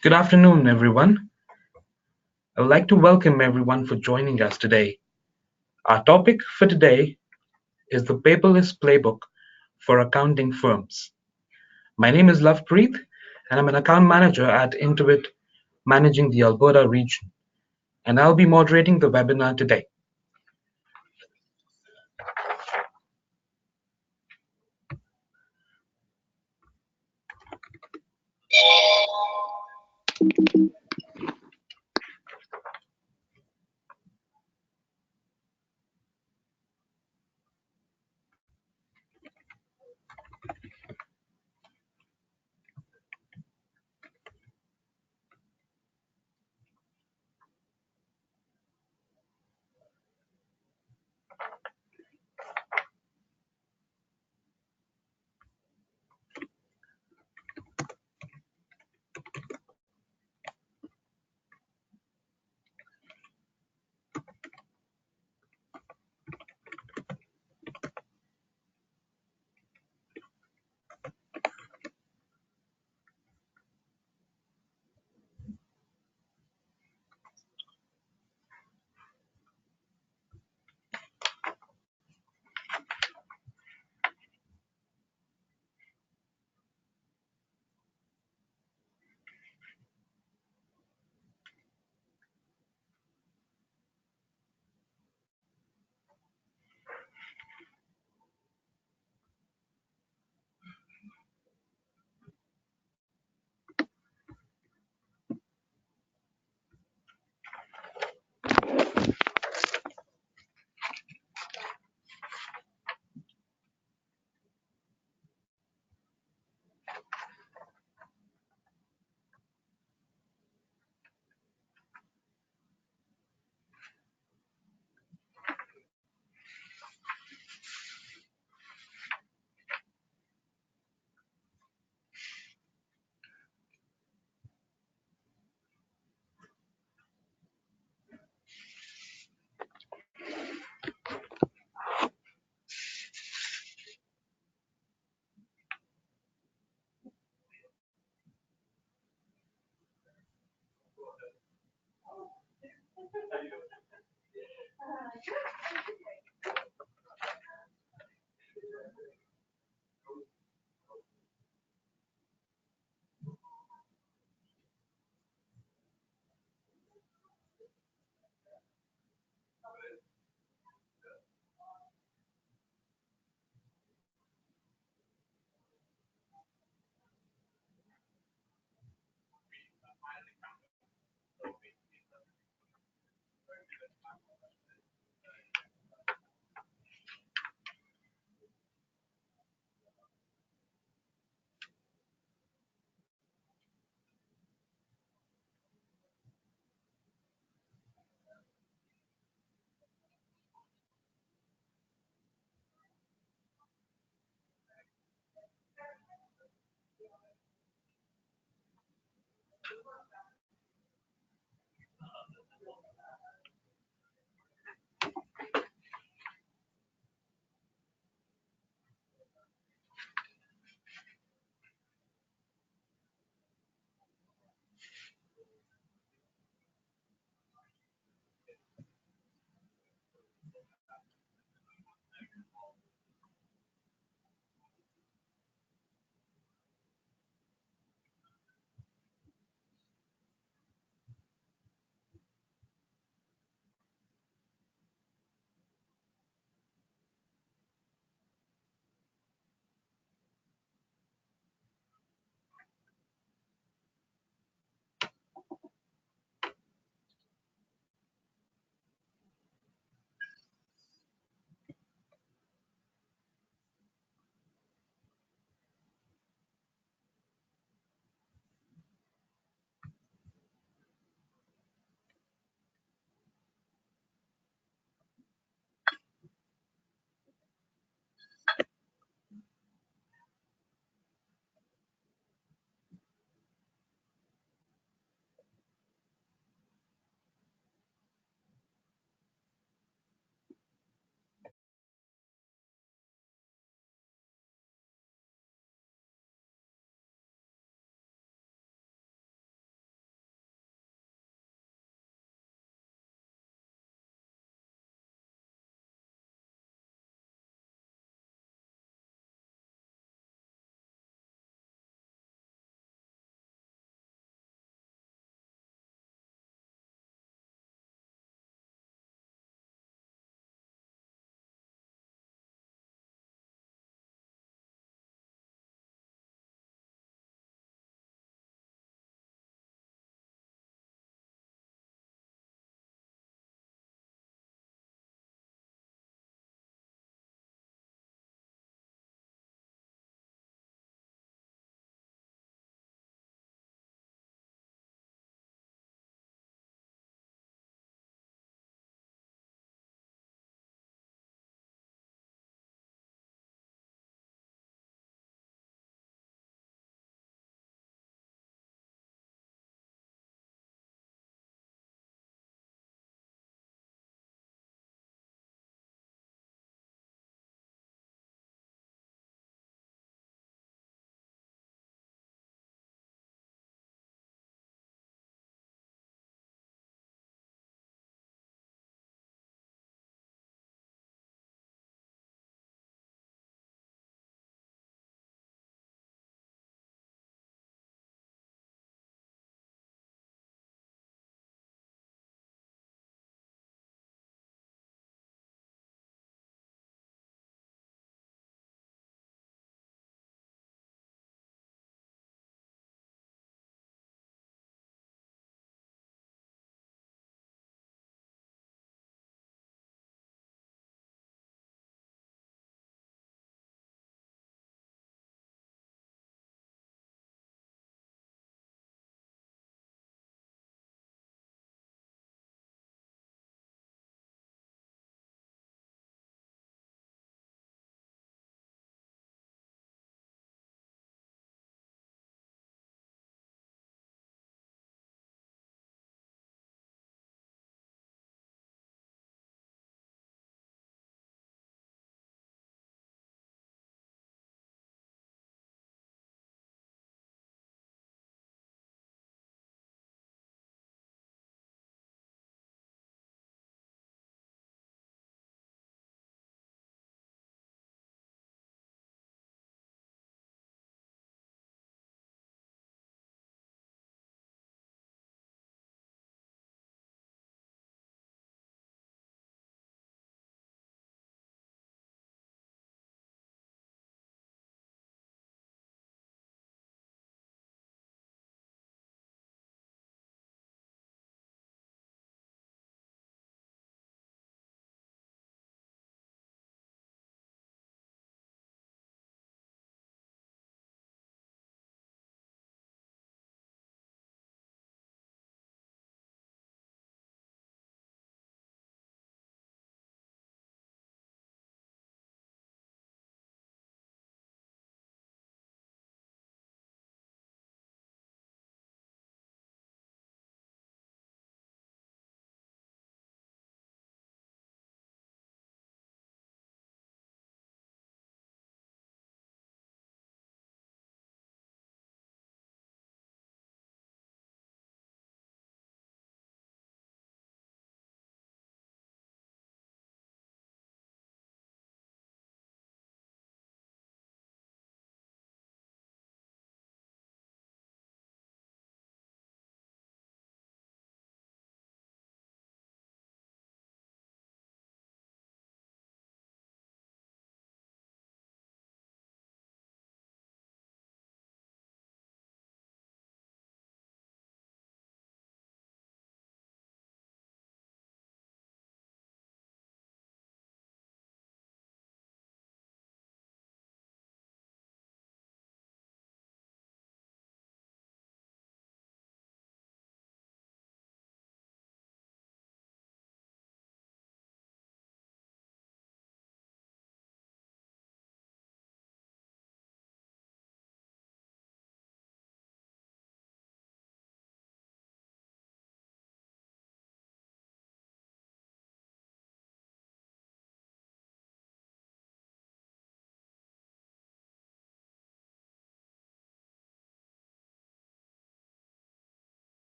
Good afternoon, everyone. I would like to welcome everyone for joining us today. Our topic for today is the Paperless Playbook for accounting firms. My name is Lovepreet, and I'm an account manager at Intuit, managing the Alberta region, and I'll be moderating the webinar today.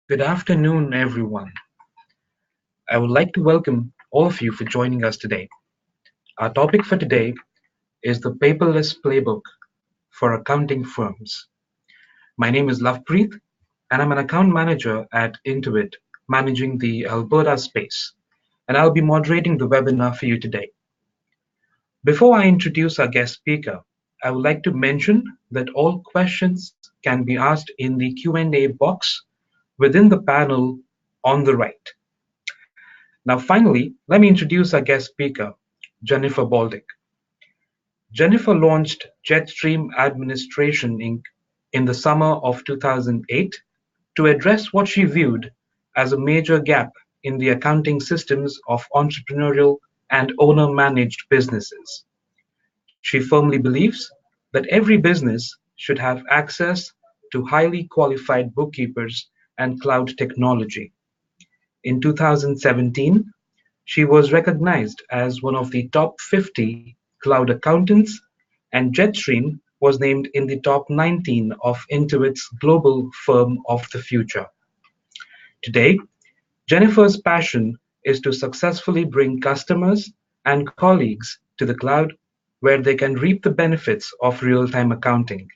Good afternoon, everyone. I would like to welcome all of you for joining us today. Our topic for today is the Paperless Playbook for accounting firms. My name is Lovepreet, and I'm an account manager at Intuit, managing the Alberta space, and I'll be moderating the webinar for you today. Before I introduce our guest speaker, I would like to mention that all questions can be asked in the Q&A box within the panel on the right. Now, finally, let me introduce our guest speaker, Jennifer Bauldic. Jennifer launched Jetstream Administration Inc. in the summer of 2008 to address what she viewed as a major gap in the accounting systems of entrepreneurial and owner-managed businesses. She firmly believes that every business should have access to highly qualified bookkeepers and cloud technology. In 2017, she was recognized as one of the top 50 cloud accountants, and Jetstream was named in the top 19 of Intuit's Global Firm of the Future. Today, Jennifer's passion is to successfully bring customers and colleagues to the cloud where they can reap the benefits of real-time accounting.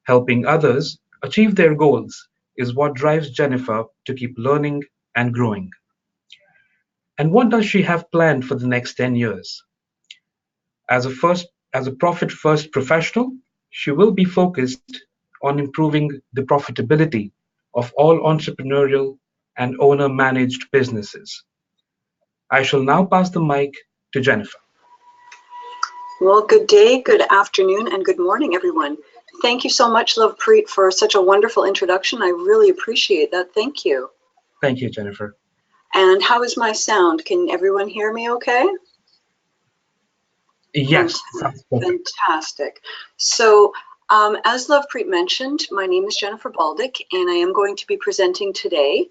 Helping others achieve their goals is what drives Jennifer to keep learning and growing. And what does she have planned for the next 10 years? As a profit-first professional, she will be focused on improving the profitability of all entrepreneurial and owner-managed businesses. I shall now pass the mic to Jennifer. Well, good day, good afternoon, and good morning, everyone. Thank you so much, Lovepreet, for such a wonderful introduction. I really appreciate that. Thank you. Thank you, Jennifer. And how is my sound? Can everyone hear me okay? Yes. Fantastic. So, as Lovepreet mentioned, my name is Jennifer Bauldic, and I am going to be presenting today.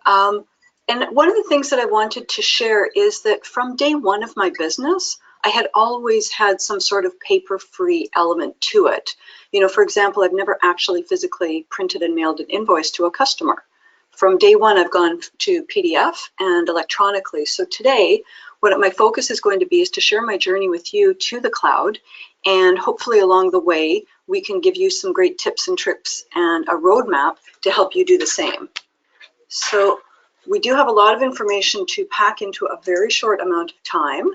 And one of the things that I wanted to share is that from day one of my business, I had always had some sort of paper-free element to it. You know, for example, I've never actually physically printed and mailed an invoice to a customer. From day one, I've gone to PDF and electronically. So today, what my focus is going to be is to share my journey with you to the cloud, and hopefully along the way, we can give you some great tips and tricks and a roadmap to help you do the same. So we do have a lot of information to pack into a very short amount of time.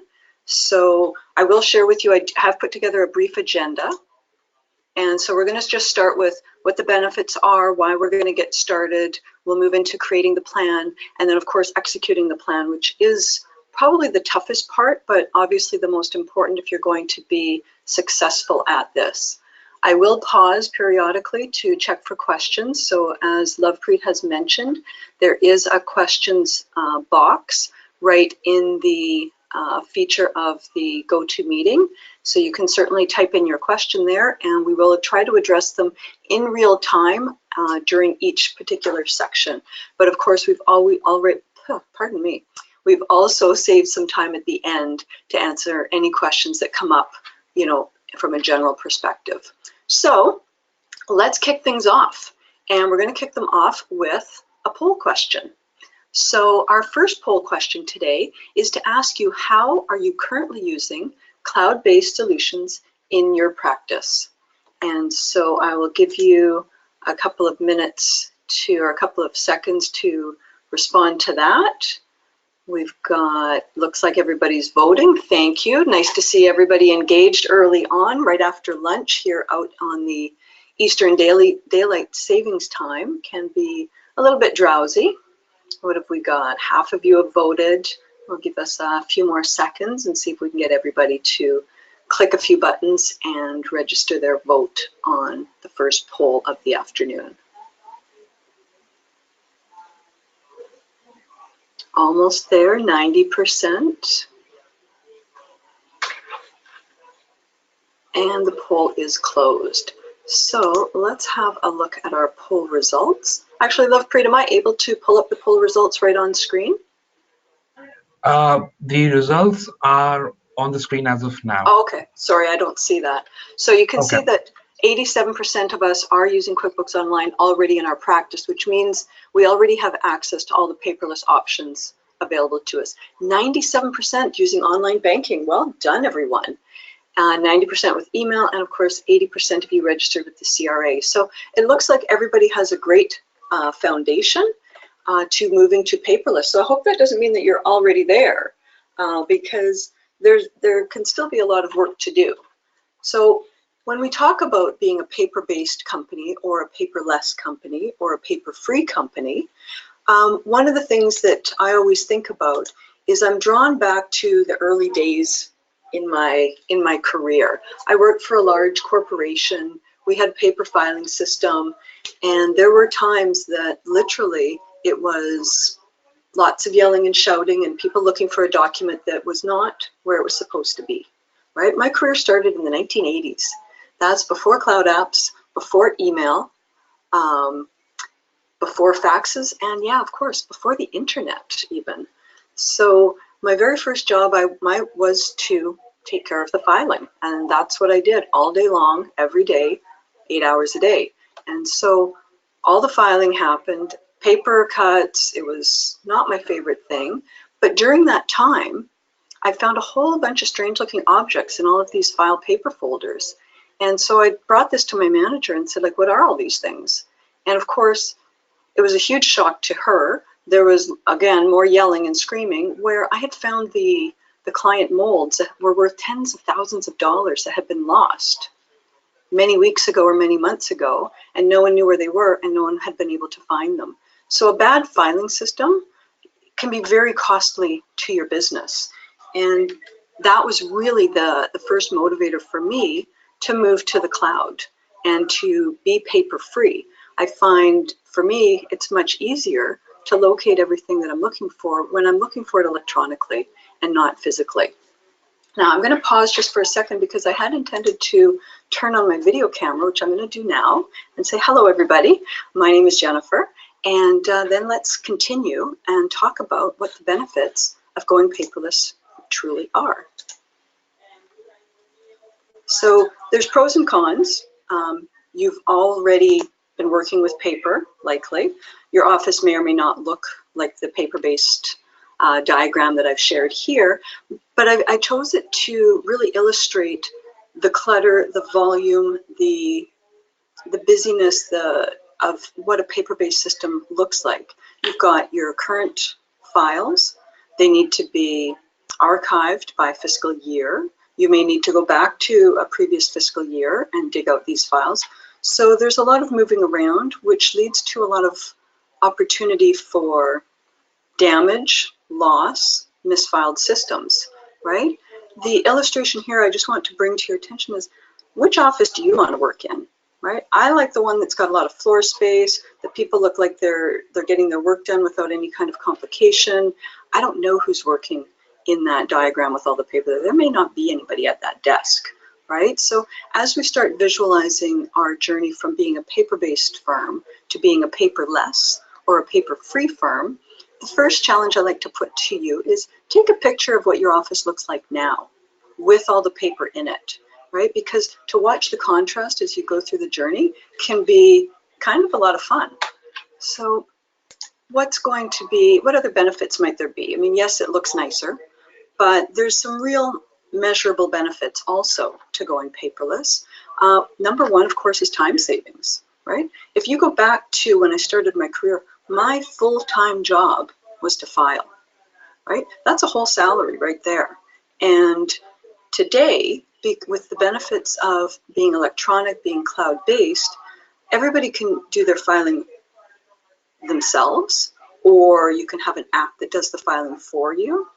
So I will share with you, I have put together a brief agenda. And so we're going to just start with what the benefits are, why we're going to get started. We'll move into creating the plan, and then of course executing the plan, which is probably the toughest part, but obviously the most important if you're going to be successful at this. I will pause periodically to check for questions. So as Lovepreet has mentioned, there is a questions box right in the feature of the GoToMeeting. So you can certainly type in your question there, and we will try to address them in real time during each particular section. But of course, we've also saved some time at the end to answer any questions that come up, you know, from a general perspective. So let's kick things off. And we're going to kick them off with a poll question. So our first poll question today is to ask you, how are you currently using cloud-based solutions in your practice? And so I will give you a couple of minutes to, or a couple of seconds to respond to that. We've got, looks like everybody's voting. Thank you. Nice to see everybody engaged early on, right after lunch here out on the Eastern Daylight Savings Time. Can be a little bit drowsy. What have we got? Half of you have voted. We'll give us a few more seconds and see if we can get everybody to click a few buttons and register their vote on the first poll of the afternoon. Almost there, 90%. And the poll is closed. So let's have a look at our poll results. Actually, Lovepreet, am I able to pull up the poll results right on screen? The results are on the screen as of now. Oh, okay, sorry, I don't see that. So you can see that 87% of us are using QuickBooks Online already in our practice, which means we already have access to all the paperless options available to us. 97% using online banking. Well done, everyone. 90% with email, and of course 80% of you registered with the CRA. So it looks like everybody has a great foundation to moving to paperless. So I hope that doesn't mean that you're already there, because there can still be a lot of work to do. So when we talk about being a paper-based company or a paperless company or a paper-free company, one of the things that I always think about is I'm drawn back to the early days in my career. I worked for a large corporation. We had a paper filing system, and there were times that literally it was lots of yelling and shouting and people looking for a document that was not where it was supposed to be, right? My career started in the 1980s. That's before cloud apps, before email, before faxes, and yeah, of course, before the internet even. So my very first job was to take care of the filing, and that's what I did all day long, every day, 8 hours a day. And so all the filing happened, paper cuts, it was not my favorite thing, but during that time, I found a whole bunch of strange looking objects in all of these file paper folders. And so I brought this to my manager and said, like, what are all these things? And of course, it was a huge shock to her. There was, again, more yelling and screaming, where I had found the client molds that were worth tens of thousands of dollars that had been lost many weeks ago or many months ago, and no one knew where they were and no one had been able to find them. So a bad filing system can be very costly to your business. And that was really the first motivator for me to move to the cloud and to be paper-free. I find, for me, it's much easier to locate everything that I'm looking for when I'm looking for it electronically and not physically. Now, I'm going to pause just for a second because I had intended to turn on my video camera, which I'm going to do now, and say, hello, everybody. My name is Jennifer, and then let's continue and talk about what the benefits of going paperless truly are. So there's pros and cons. You've already been working with paper, likely. Your office may or may not look like the paper-based diagram that I've shared here, but I chose it to really illustrate the clutter, the volume, the busyness of what a paper-based system looks like. You've got your current files. They need to be archived by fiscal year. You may need to go back to a previous fiscal year and dig out these files. So there's a lot of moving around, which leads to a lot of opportunity for damage, loss, misfiled systems, right? The illustration here I just want to bring to your attention is, which office do you want to work in, right? I like the one that's got a lot of floor space, that people look like they're getting their work done without any kind of complication. I don't know who's working in that diagram with all the paper. There may not be anybody at that desk, right? So as we start visualizing our journey from being a paper-based firm to being a paperless or a paper-free firm, the first challenge I like to put to you is take a picture of what your office looks like now with all the paper in it, right? Because to watch the contrast as you go through the journey can be kind of a lot of fun. So what other benefits might there be? I mean, yes, it looks nicer, but there's some real measurable benefits also to going paperless. Number one, of course, is time savings, right? If you go back to when I started my career, my full-time job was to file, right? That's a whole salary right there. And today, with the benefits of being electronic, being cloud-based, everybody can do their filing themselves, or you can have an app that does the filing for you.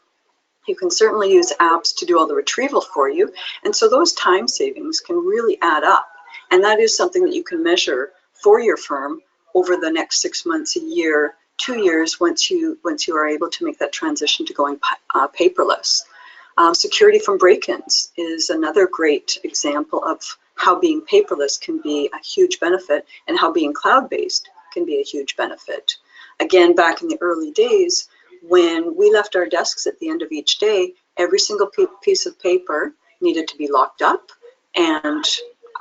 You can certainly use apps to do all the retrieval for you. And so those time savings can really add up. And that is something that you can measure for your firm over the next 6 months, a year, 2 years, once you are able to make that transition to going paperless. Security from break-ins is another great example of how being paperless can be a huge benefit and how being cloud-based can be a huge benefit. Again, back in the early days, when we left our desks at the end of each day, every single piece of paper needed to be locked up and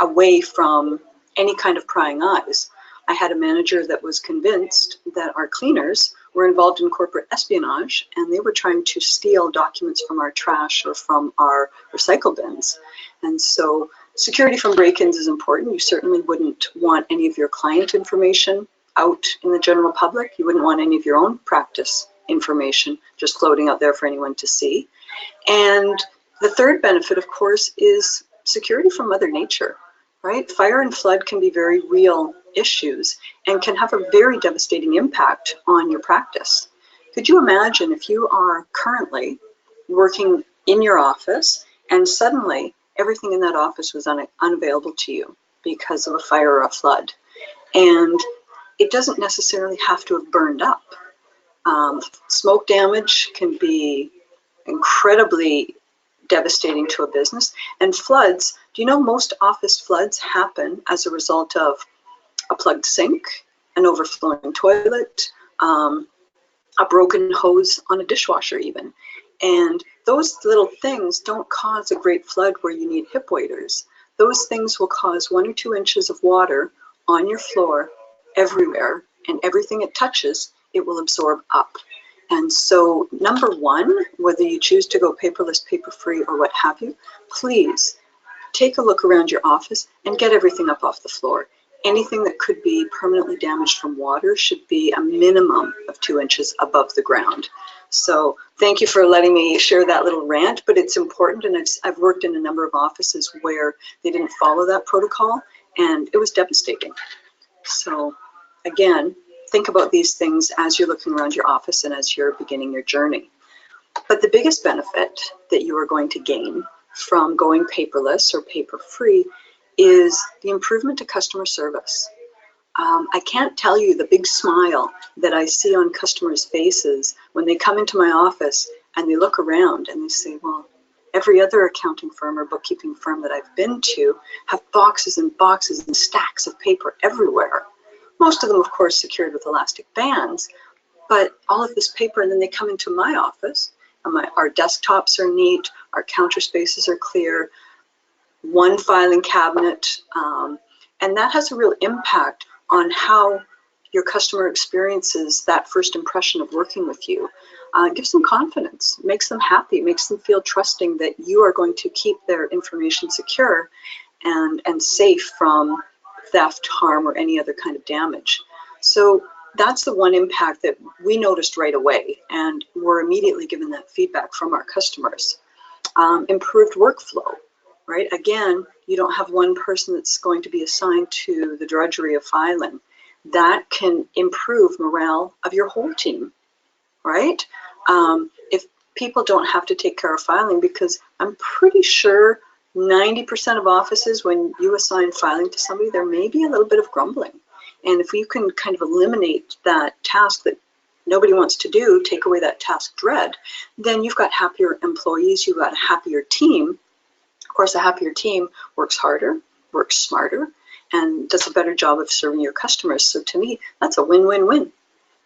away from any kind of prying eyes. I had a manager that was convinced that our cleaners were involved in corporate espionage, and they were trying to steal documents from our trash or from our recycle bins. And so security from break-ins is important. You certainly wouldn't want any of your client information out in the general public. You wouldn't want any of your own practice information just floating out there for anyone to see. And the third benefit, of course, is security from Mother Nature, right? Fire and flood can be very real issues and can have a very devastating impact on your practice. Could you imagine if you are currently working in your office and suddenly everything in that office was unavailable to you because of a fire or a flood? And it doesn't necessarily have to have burned up. Smoke damage can be incredibly devastating to a business. And floods, do you know most office floods happen as a result of a plugged sink, an overflowing toilet, a broken hose on a dishwasher even. And those little things don't cause a great flood where you need hip waders. Those things will cause 1 or 2 inches of water on your floor everywhere, and everything it touches, it will absorb up. And so, number one, whether you choose to go paperless, paper-free, or what have you, please take a look around your office and get everything up off the floor. Anything that could be permanently damaged from water should be a minimum of 2 inches above the ground. So thank you for letting me share that little rant, but it's important, and I've worked in a number of offices where they didn't follow that protocol, and it was devastating. So again, think about these things as you're looking around your office and as you're beginning your journey. But the biggest benefit that you are going to gain from going paperless or paper-free is the improvement to customer service. I can't tell you the big smile that I see on customers' faces when they come into my office and they look around and they say, well, every other accounting firm or bookkeeping firm that I've been to have boxes and boxes and stacks of paper everywhere. Most of them, of course, secured with elastic bands, but all of this paper, and then they come into my office, and our desktops are neat, our counter spaces are clear, one filing cabinet, and that has a real impact on how your customer experiences that first impression of working with you. It gives them confidence, makes them happy, makes them feel trusting that you are going to keep their information secure and safe from theft, harm, or any other kind of damage. So that's the one impact that we noticed right away, and we're immediately given that feedback from our customers. Improved workflow, right? Again, you don't have one person that's going to be assigned to the drudgery of filing. That can improve morale of your whole team, right? If people don't have to take care of filing, because I'm pretty sure 90% of offices, when you assign filing to somebody, there may be a little bit of grumbling. And if you can kind of eliminate that task that nobody wants to do, take away that task dread, then you've got happier employees, you've got a happier team. Of course, a happier team works harder, works smarter, and does a better job of serving your customers. So to me, that's a win-win-win.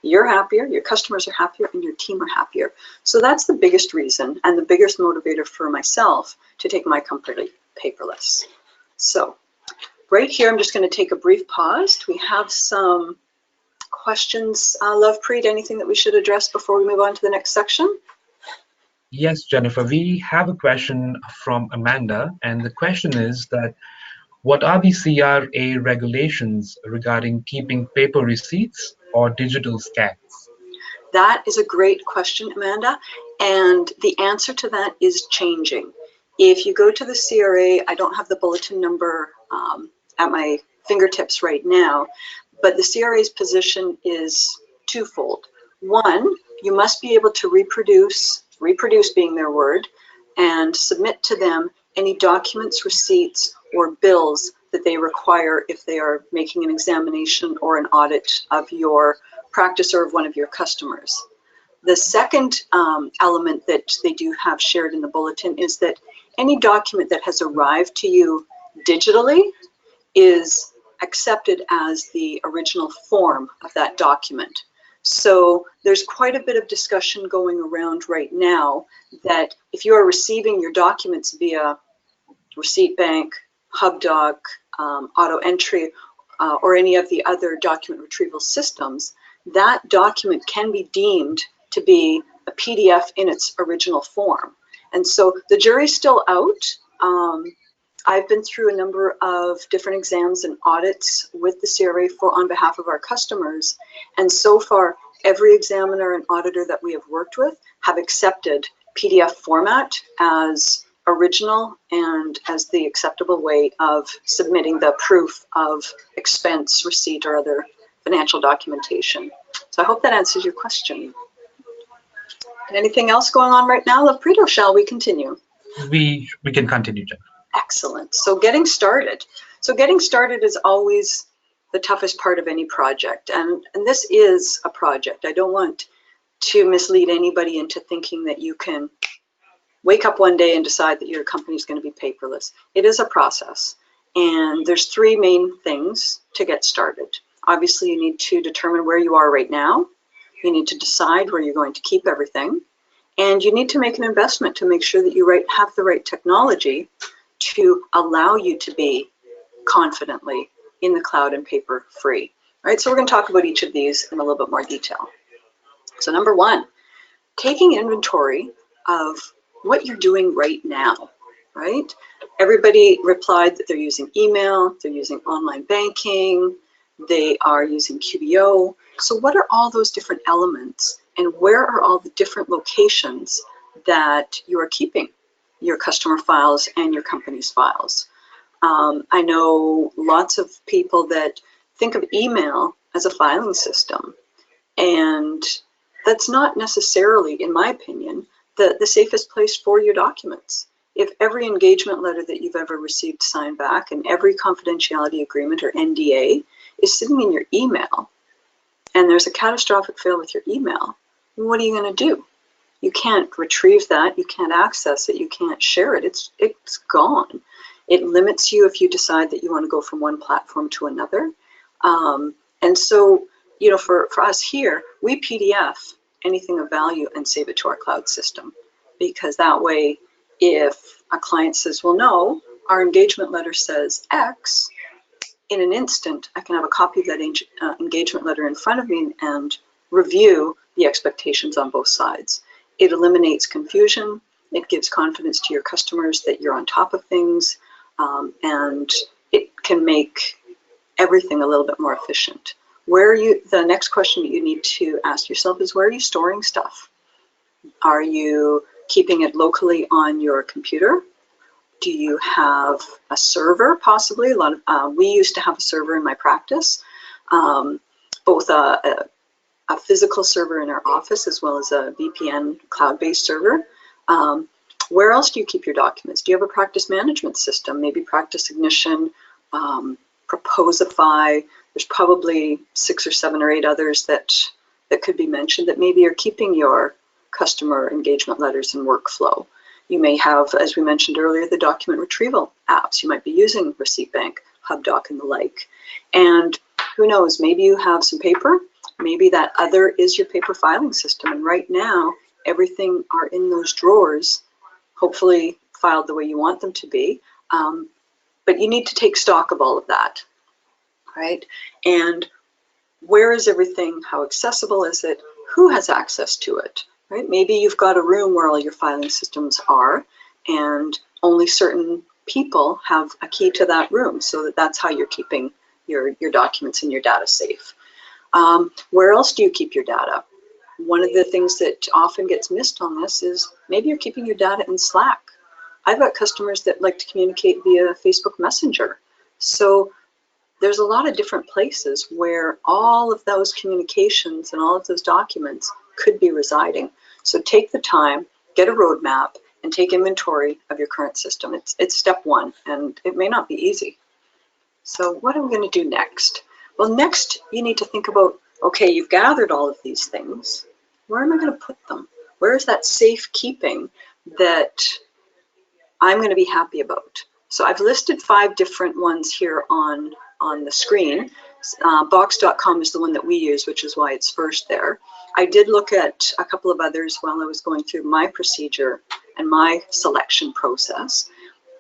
You're happier, your customers are happier, and your team are happier. So that's the biggest reason and the biggest motivator for myself to take my company paperless. So right here, I'm just going to take a brief pause. Do we have some questions, Lovepreet? Anything that we should address before we move on to the next section? Yes, Jennifer, we have a question from Amanda, and the question is that what are the CRA regulations regarding keeping paper receipts or digital scans? That is a great question, Amanda, and the answer to that is changing. If you go to the CRA, I don't have the bulletin number at my fingertips right now, but the CRA's position is twofold. One, you must be able to reproduce being their word, and submit to them any documents, receipts, or bills that they require if they are making an examination or an audit of your practice or of one of your customers. The second element that they do have shared in the bulletin is that any document that has arrived to you digitally is accepted as the original form of that document. So there's quite a bit of discussion going around right now that if you are receiving your documents via receipt bank, HubDoc, auto entry, or any of the other document retrieval systems, that document can be deemed to be a PDF in its original form. And so the jury's still out. I've been through a number of different exams and audits with the CRA on behalf of our customers. And so far, every examiner and auditor that we have worked with have accepted PDF format as original and as the acceptable way of submitting the proof of expense, receipt, or other financial documentation. So I hope that answers your question. Anything else going on right now, Lovrito? Shall we continue? We can continue, Jen. Excellent. So getting started. So getting started is always the toughest part of any project. And this is a project. I don't want to mislead anybody into thinking that you can wake up one day and decide that your company is going to be paperless. It is a process. And there's three main things to get started. Obviously, you need to determine where you are right now. You need to decide where you're going to keep everything. And you need to make an investment to make sure that you have the right technology to allow you to be confidently in the cloud and paper free. All right, so we're going to talk about each of these in a little bit more detail. So number one, taking inventory of what you're doing right now, right? Everybody replied that they're using email, they're using online banking, they are using QBO. So what are all those different elements, and where are all the different locations that you are keeping your customer files and your company's files? I know lots of people that think of email as a filing system, and that's not necessarily, in my opinion, the safest place for your documents. If every engagement letter that you've ever received signed back and every confidentiality agreement or NDA is sitting in your email, and there's a catastrophic fail with your email, what are you going to do? You can't retrieve that, you can't access it, you can't share it, it's gone. It limits you if you decide that you want to go from one platform to another. And so, you know, for us here, we PDF anything of value and save it to our cloud system, because that way, if a client says, well, no, our engagement letter says X, in an instant, I can have a copy of that engagement letter in front of me and review the expectations on both sides. It eliminates confusion. It gives confidence to your customers that you're on top of things, and it can make everything a little bit more efficient. The next question that you need to ask yourself is, where are you storing stuff? Are you keeping it locally on your computer? Do you have a server, possibly? We used to have a server in my practice, both a physical server in our office as well as a VPN cloud-based server. Where else do you keep your documents? Do you have a practice management system? Maybe Practice Ignition, Proposify. There's probably 6 or 7 or 8 others that could be mentioned that maybe are keeping your customer engagement letters in workflow. You may have, as we mentioned earlier, the document retrieval apps. You might be using Receipt Bank, HubDoc, and the like. And who knows, maybe you have some paper. Maybe that other is your paper filing system. And right now, everything are in those drawers, hopefully filed the way you want them to be. But you need to take stock of all of that, right? And where is everything? How accessible is it? Who has access to it, right? Maybe you've got a room where all your filing systems are, and only certain people have a key to that room, so that's how you're keeping your documents and your data safe. Where else do you keep your data? One of the things that often gets missed on this is maybe you're keeping your data in Slack. I've got customers that like to communicate via Facebook Messenger. So there's a lot of different places where all of those communications and all of those documents could be residing. So take the time, get a roadmap, and take inventory of your current system. It's step one, and it may not be easy. So what are we going to do next? Well, next you need to think about, okay, you've gathered all of these things. Where am I going to put them? Where is that safe keeping that I'm going to be happy about? So I've listed 5 different ones here on the screen. Box.com is the one that we use, which is why it's first there. I did look at a couple of others while I was going through my procedure and my selection process.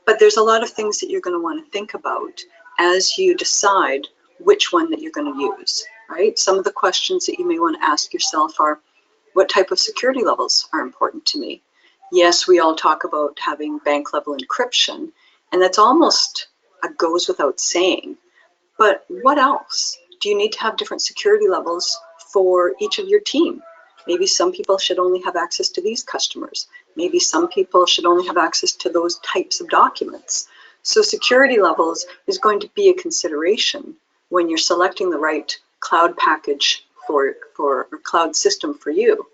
But there's a lot of things that you're going to want to think about as you decide which one that you're going to use, right? Some of the questions that you may want to ask yourself are, what type of security levels are important to me? Yes, we all talk about having bank level encryption, and that's almost goes without saying. But what else? Do you need to have different security levels for each of your team? Maybe some people should only have access to these customers. Maybe some people should only have access to those types of documents. So security levels is going to be a consideration when you're selecting the right cloud package or cloud system for you.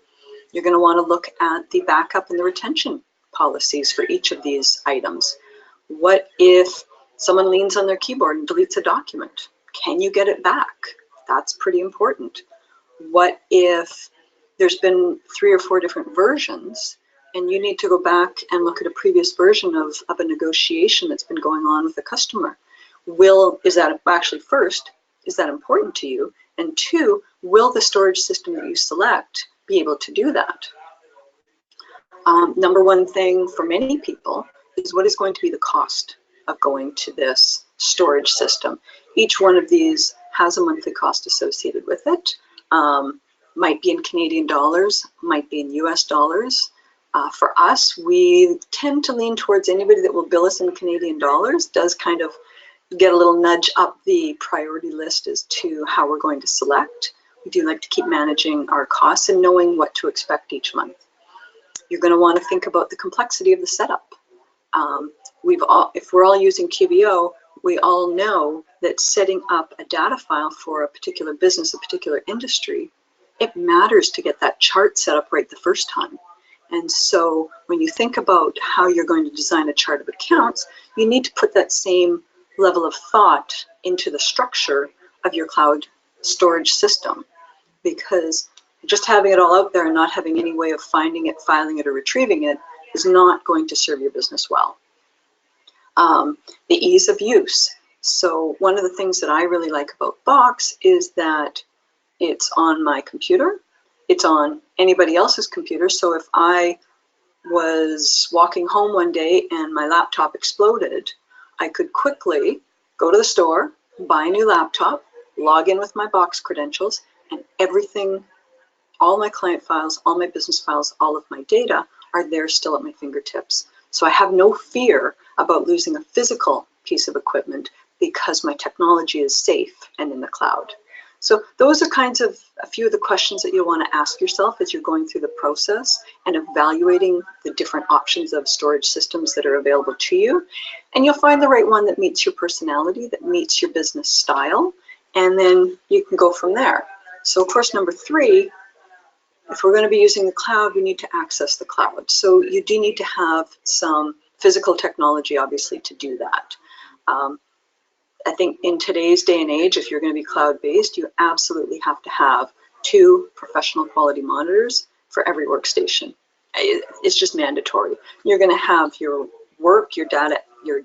You're going to want to look at the backup and the retention policies for each of these items. What if someone leans on their keyboard and deletes a document? Can you get it back? That's pretty important. What if there's been 3 or 4 different versions and you need to go back and look at a previous version of a negotiation that's been going on with a customer? Is that actually, first, is that important to you? And 2, will the storage system that you select be able to do that? Number one thing for many people is, what is going to be the cost of going to this storage system? Each one of these has a monthly cost associated with it. Might be in Canadian dollars, might be in US dollars. For us, we tend to lean towards anybody that will bill us in Canadian dollars does kind of get a little nudge up the priority list as to how we're going to select. We do like to keep managing our costs and knowing what to expect each month. You're going to want to think about the complexity of the setup. If we're all using QBO, we all know that setting up a data file for a particular business, a particular industry, it matters to get that chart set up right the first time. And so when you think about how you're going to design a chart of accounts, you need to put that same level of thought into the structure of your cloud storage system, because just having it all out there and not having any way of finding it, filing it, or retrieving it is not going to serve your business well. The ease of use. So one of the things that I really like about Box is that it's on my computer, it's on anybody else's computer. So if I was walking home one day and my laptop exploded, I could quickly go to the store, buy a new laptop, log in with my Box credentials, and everything, all my client files, all my business files, all of my data are there still at my fingertips. So I have no fear about losing a physical piece of equipment because my technology is safe and in the cloud. So those are kinds of a few of the questions that you'll want to ask yourself as you're going through the process and evaluating the different options of storage systems that are available to you. And you'll find the right one that meets your personality, that meets your business style, and then you can go from there. So of course, number 3, if we're going to be using the cloud, we need to access the cloud. So you do need to have some physical technology, obviously, to do that. I think in today's day and age, if you're going to be cloud-based, you absolutely have to have 2 professional quality monitors for every workstation. It's just mandatory. You're going to have your work, your data, your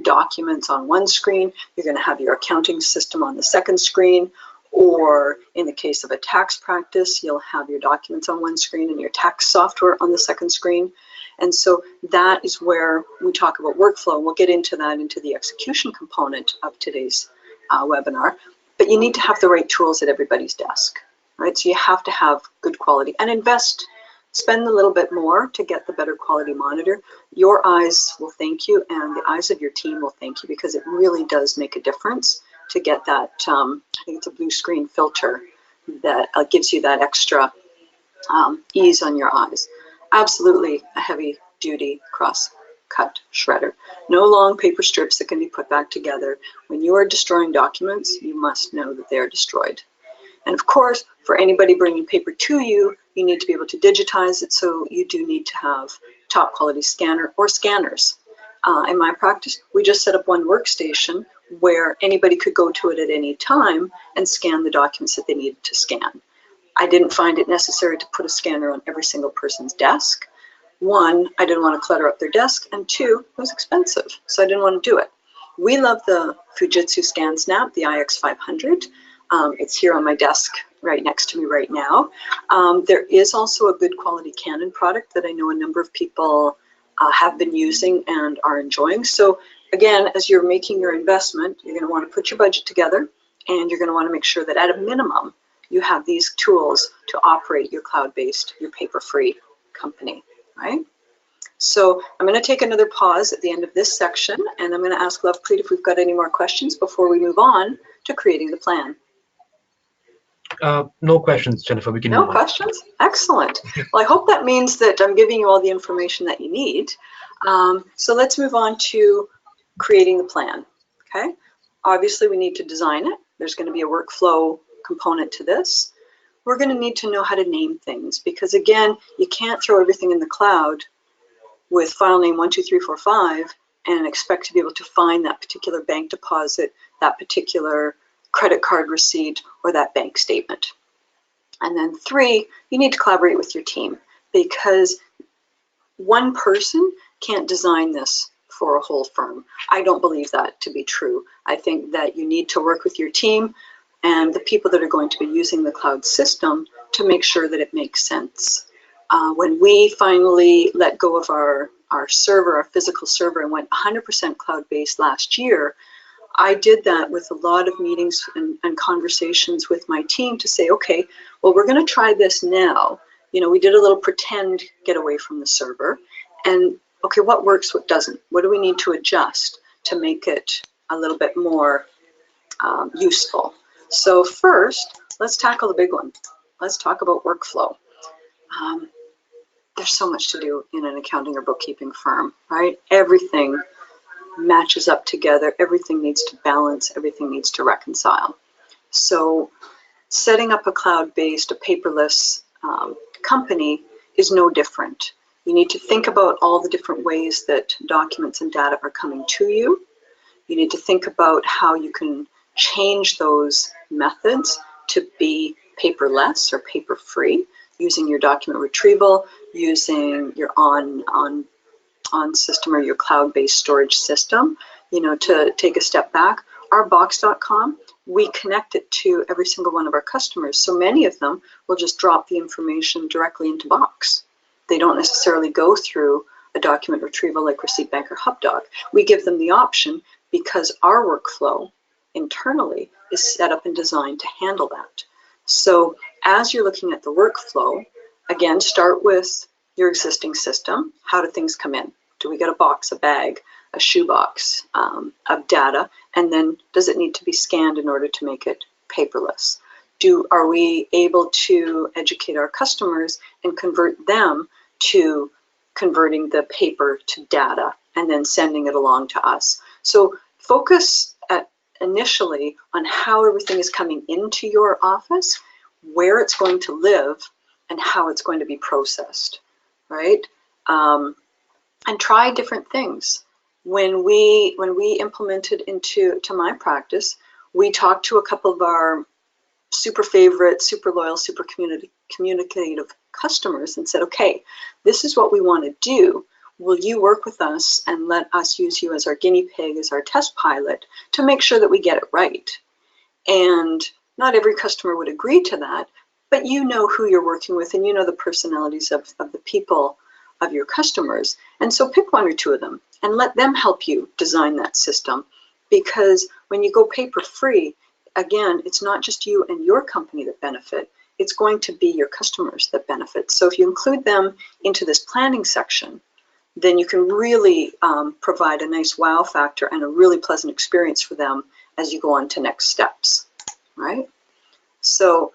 documents on one screen. You're going to have your accounting system on the second screen. Or in the case of a tax practice, you'll have your documents on one screen and your tax software on the second screen. And so that is where we talk about workflow. We'll get into that, into the execution component of today's webinar. But you need to have the right tools at everybody's desk, right? So you have to have good quality and spend a little bit more to get the better quality monitor. Your eyes will thank you, and the eyes of your team will thank you, because it really does make a difference to get that, I think it's a blue screen filter that gives you that extra ease on your eyes. Absolutely a heavy duty cross-cut shredder. No long paper strips that can be put back together. When you are destroying documents, you must know that they are destroyed. And of course, for anybody bringing paper to you, you need to be able to digitize it, so you do need to have top quality scanner or scanners. In my practice, we just set up one workstation where anybody could go to it at any time and scan the documents that they needed to scan. I didn't find it necessary to put a scanner on every single person's desk. 1, I didn't want to clutter up their desk, and 2, it was expensive, so I didn't want to do it. We love the Fujitsu Scansnap, the IX500. It's here on my desk right next to me right now. There is also a good quality Canon product that I know a number of people have been using and are enjoying. So again, as you're making your investment, you're going to want to put your budget together, and you're going to want to make sure that at a minimum, you have these tools to operate your cloud-based, your paper-free company, right? So I'm going to take another pause at the end of this section, and I'm going to ask Lovepreet if we've got any more questions before we move on to creating the plan. No questions, Jennifer. We can No move on. questions? Excellent. Well, I hope that means that I'm giving you all the information that you need. So let's move on to creating the plan, okay? Obviously, we need to design it. There's going to be a workflow component to this. We're going to need to know how to name things because, again, you can't throw everything in the cloud with file name 12345 and expect to be able to find that particular bank deposit, that particular credit card receipt, or that bank statement. And then 3, you need to collaborate with your team because one person can't design this for a whole firm. I don't believe that to be true. I think that you need to work with your team and the people that are going to be using the cloud system to make sure that it makes sense. When we finally let go of our server, our physical server, and went 100% cloud-based last year, I did that with a lot of meetings and conversations with my team to say, okay, well, we're going to try this now. You know, we did a little pretend get away from the server. And, okay, what works, what doesn't? What do we need to adjust to make it a little bit more useful? So first, let's tackle the big one. Let's talk about workflow. There's so much to do in an accounting or bookkeeping firm, right? Everything matches up together. Everything needs to balance. Everything needs to reconcile. So setting up a cloud-based, a paperless company is no different. You need to think about all the different ways that documents and data are coming to you. You need to think about how you can change those methods to be paperless or paper-free, using your document retrieval, using your on system or your cloud-based storage system. You know, to take a step back, our box.com, we connect it to every single one of our customers. So many of them will just drop the information directly into Box. They don't necessarily go through a document retrieval like Receipt Bank or HubDoc. We give them the option because our workflow internally is set up and designed to handle that. So as you're looking at the workflow, again, start with your existing system. How do things come in? Do we get a box, a bag, a shoebox of data? And then does it need to be scanned in order to make it paperless? Are we able to educate our customers and convert them to converting the paper to data and then sending it along to us? So focus initially on how everything is coming into your office, where it's going to live, and how it's going to be processed, right? And try different things. When we implemented into my practice, we talked to a couple of our super favorite, super loyal, super communicative customers and said, okay, this is what we want to do. Will you work with us and let us use you as our guinea pig, as our test pilot, to make sure that we get it right? And not every customer would agree to that, but you know who you're working with and you know the personalities of the people, of your customers. And so pick 1 or 2 of them and let them help you design that system. Because when you go paper free, again, it's not just you and your company that benefit, it's going to be your customers that benefit. So if you include them into this planning section, then you can really provide a nice wow factor and a really pleasant experience for them as you go on to next steps, right? So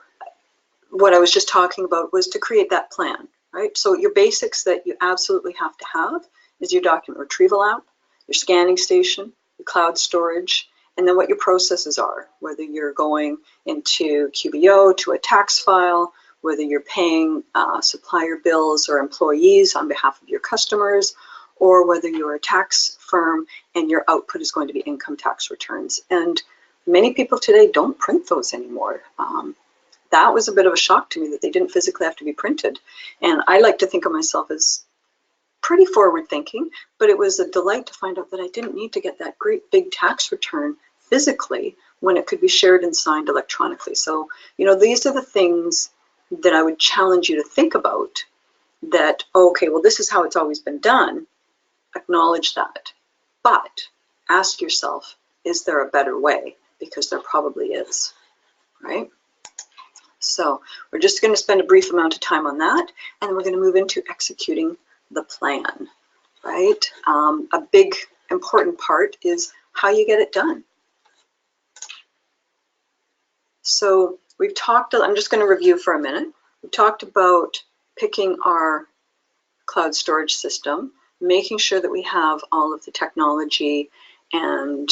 what I was just talking about was to create that plan, right? So your basics that you absolutely have to have is your document retrieval app, your scanning station, your cloud storage, and then what your processes are, whether you're going into QBO to a tax file, whether you're paying supplier bills or employees on behalf of your customers, or whether you're a tax firm and your output is going to be income tax returns. And many people today don't print those anymore. That was a bit of a shock to me that they didn't physically have to be printed. And I like to think of myself as pretty forward thinking, but it was a delight to find out that I didn't need to get that great big tax return physically when it could be shared and signed electronically. So, you know, these are the things that I would challenge you to think about that, okay, well, this is how it's always been done. acknowledge that. But ask yourself, is there a better way? Because there probably is, right? So we're just going to spend a brief amount of time on that, and then we're going to move into executing the plan, right? A big important part is how you get it done. So we've talked, I'm just going to review for a minute. We talked about picking our cloud storage system, making sure that we have all of the technology and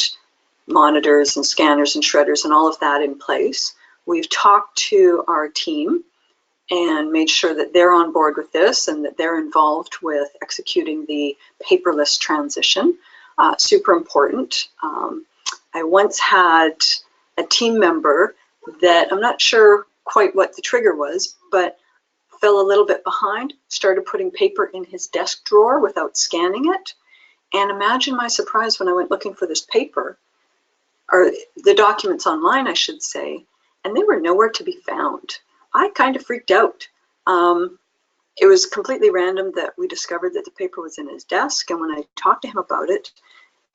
monitors and scanners and shredders and all of that in place. We've talked to our team and made sure that they're on board with this and that they're involved with executing the paperless transition. Super important. I once had a team member that I'm not sure quite what the trigger was, but fell a little bit behind, started putting paper in his desk drawer without scanning it. And imagine my surprise when I went looking for this paper, or the documents online, I should say, and they were nowhere to be found. I kind of freaked out. It was completely random that we discovered that the paper was in his desk, and when I talked to him about it,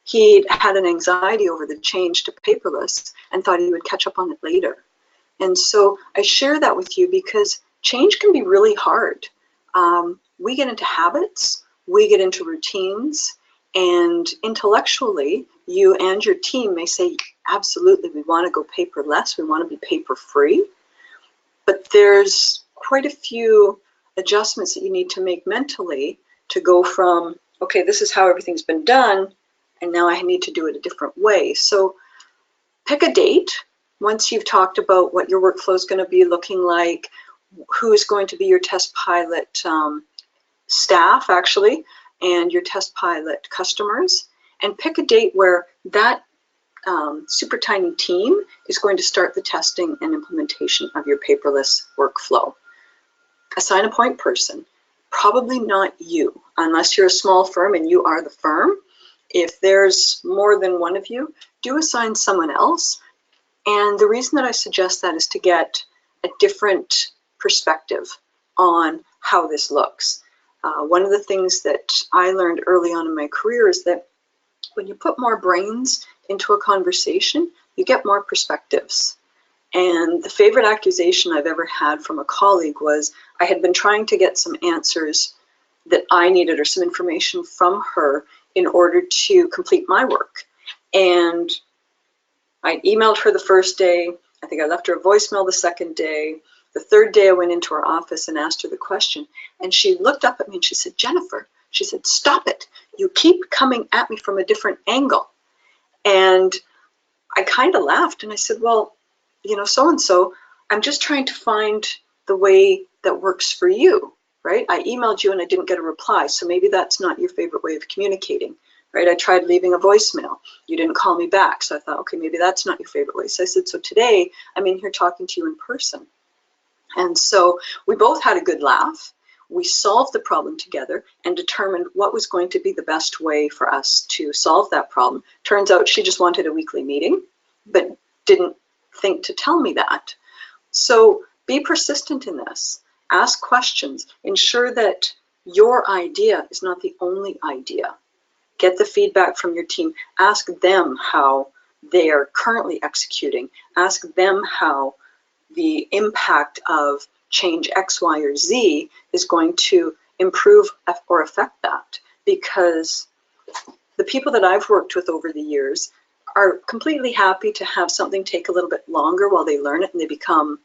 he had an anxiety over the change to paperless and thought he would catch up on it later. And so I share that with you because change can be really hard. We get into habits, we get into routines, and intellectually, you and your team may say, absolutely, we want to go paperless, we want to be paper-free, but there's quite a few adjustments that you need to make mentally to go from, okay, this is how everything's been done, and now I need to do it a different way. So pick a date once you've talked about what your workflow is going to be looking like, who is going to be your test pilot staff, actually, and your test pilot customers, and pick a date where that super tiny team is going to start the testing and implementation of your paperless workflow. Assign a point person, probably not you, unless you're a small firm and you are the firm. If there's more than one of you, do assign someone else. And the reason that I suggest that is to get a different perspective on how this looks. One of the things that I learned early on in my career is that when you put more brains into a conversation, you get more perspectives. And the favorite accusation I've ever had from a colleague was I had been trying to get some answers that I needed or some information from her in order to complete my work. And I emailed her the first day. I think I left her a voicemail the second day. The third day I went into her office and asked her the question. And she looked up at me and she said, Jennifer, she said, stop it. You keep coming at me from a different angle. And I kind of laughed and I said, well, you know, so-and-so, I'm just trying to find the way that works for you, right? I emailed you and I didn't get a reply. So maybe that's not your favorite way of communicating, right? I tried leaving a voicemail. You didn't call me back. So I thought, okay, maybe that's not your favorite way. So I said, so today I'm in here talking to you in person. And so we both had a good laugh. We solved the problem together and determined what was going to be the best way for us to solve that problem. Turns out she just wanted a weekly meeting, but didn't think to tell me that. So be persistent in this. Ask questions. Ensure that your idea is not the only idea. Get the feedback from your team. Ask them how they are currently executing. Ask them how the impact of change X, Y, or Z is going to improve or affect that. Because the people that I've worked with over the years are completely happy to have something take a little bit longer while they learn it and they become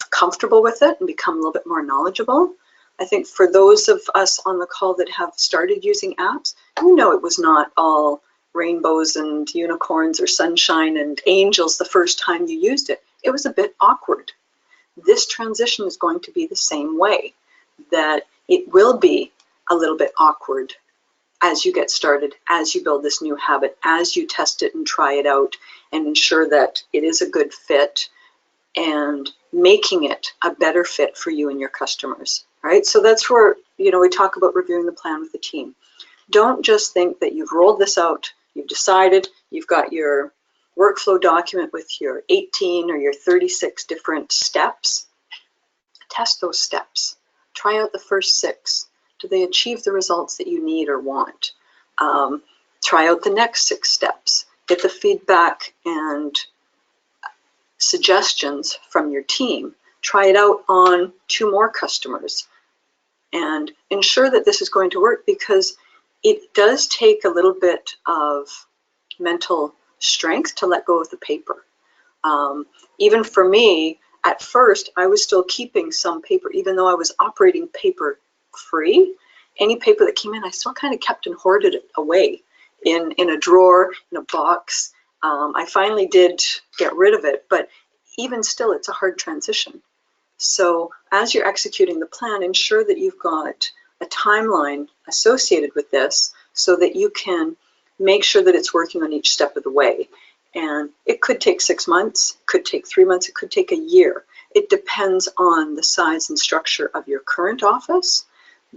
comfortable with it and become a little bit more knowledgeable. I think for those of us on the call that have started using apps, you know it was not all rainbows and unicorns or sunshine and angels the first time you used it. It was a bit awkward. This transition is going to be the same way, that it will be a little bit awkward as you get started, as you build this new habit, as you test it and try it out and ensure that it is a good fit and making it a better fit for you and your customers, right? So that's where, you know, we talk about reviewing the plan with the team. Don't just think that you've rolled this out, you've decided, you've got your workflow document with your 18 or your 36 different steps. Test those steps. Try out the first 6. Do they achieve the results that you need or want? Try out the next 6 steps. Get the feedback and suggestions from your team. Try it out on 2 more customers and ensure that this is going to work, because it does take a little bit of mental strength to let go of the paper. Even for me, at first, I was still keeping some paper, even though I was operating paper free. Any paper that came in, I still kind of kept and hoarded it away in a drawer, in a box. I finally did get rid of it, but even still, it's a hard transition. So as you're executing the plan, ensure that you've got a timeline associated with this so that you can make sure that it's working on each step of the way. And it could take 6 months, it could take 3 months, it could take a year. It depends on the size and structure of your current office,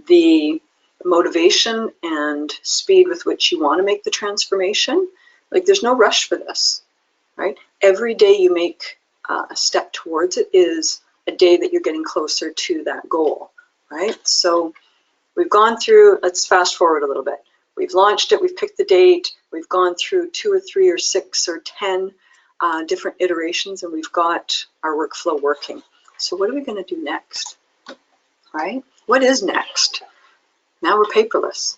the motivation and speed with which you want to make the transformation. Like, there's no rush for this, right? Every day you make a step towards it is a day that you're getting closer to that goal, right? So we've gone through, let's fast forward a little bit. We've launched it, we've picked the date, we've gone through 2 or 3 or 6 or 10 different iterations, and we've got our workflow working. So what are we going to do next, right? What is next? Now we're paperless.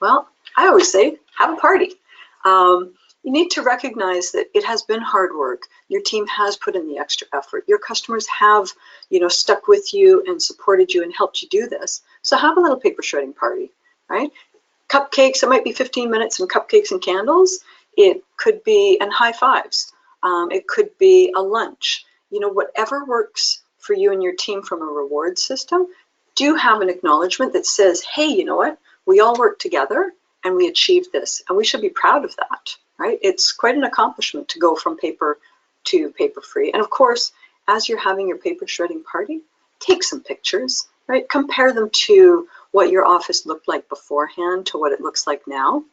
Well, I always say, have a party. You need to recognize that it has been hard work. Your team has put in the extra effort. Your customers have, stuck with you and supported you and helped you do this. So have a little paper shredding party, right? Cupcakes, it might be 15 minutes and cupcakes and candles. It could be, and high fives. It could be a lunch. Whatever works for you and your team from a reward system, do have an acknowledgement that says, hey, you know what? We all worked together and we achieved this, and we should be proud of that, right? It's quite an accomplishment to go from paper to paper-free. And of course, as you're having your paper shredding party, take some pictures, right? Compare them to what your office looked like beforehand to what it looks like now.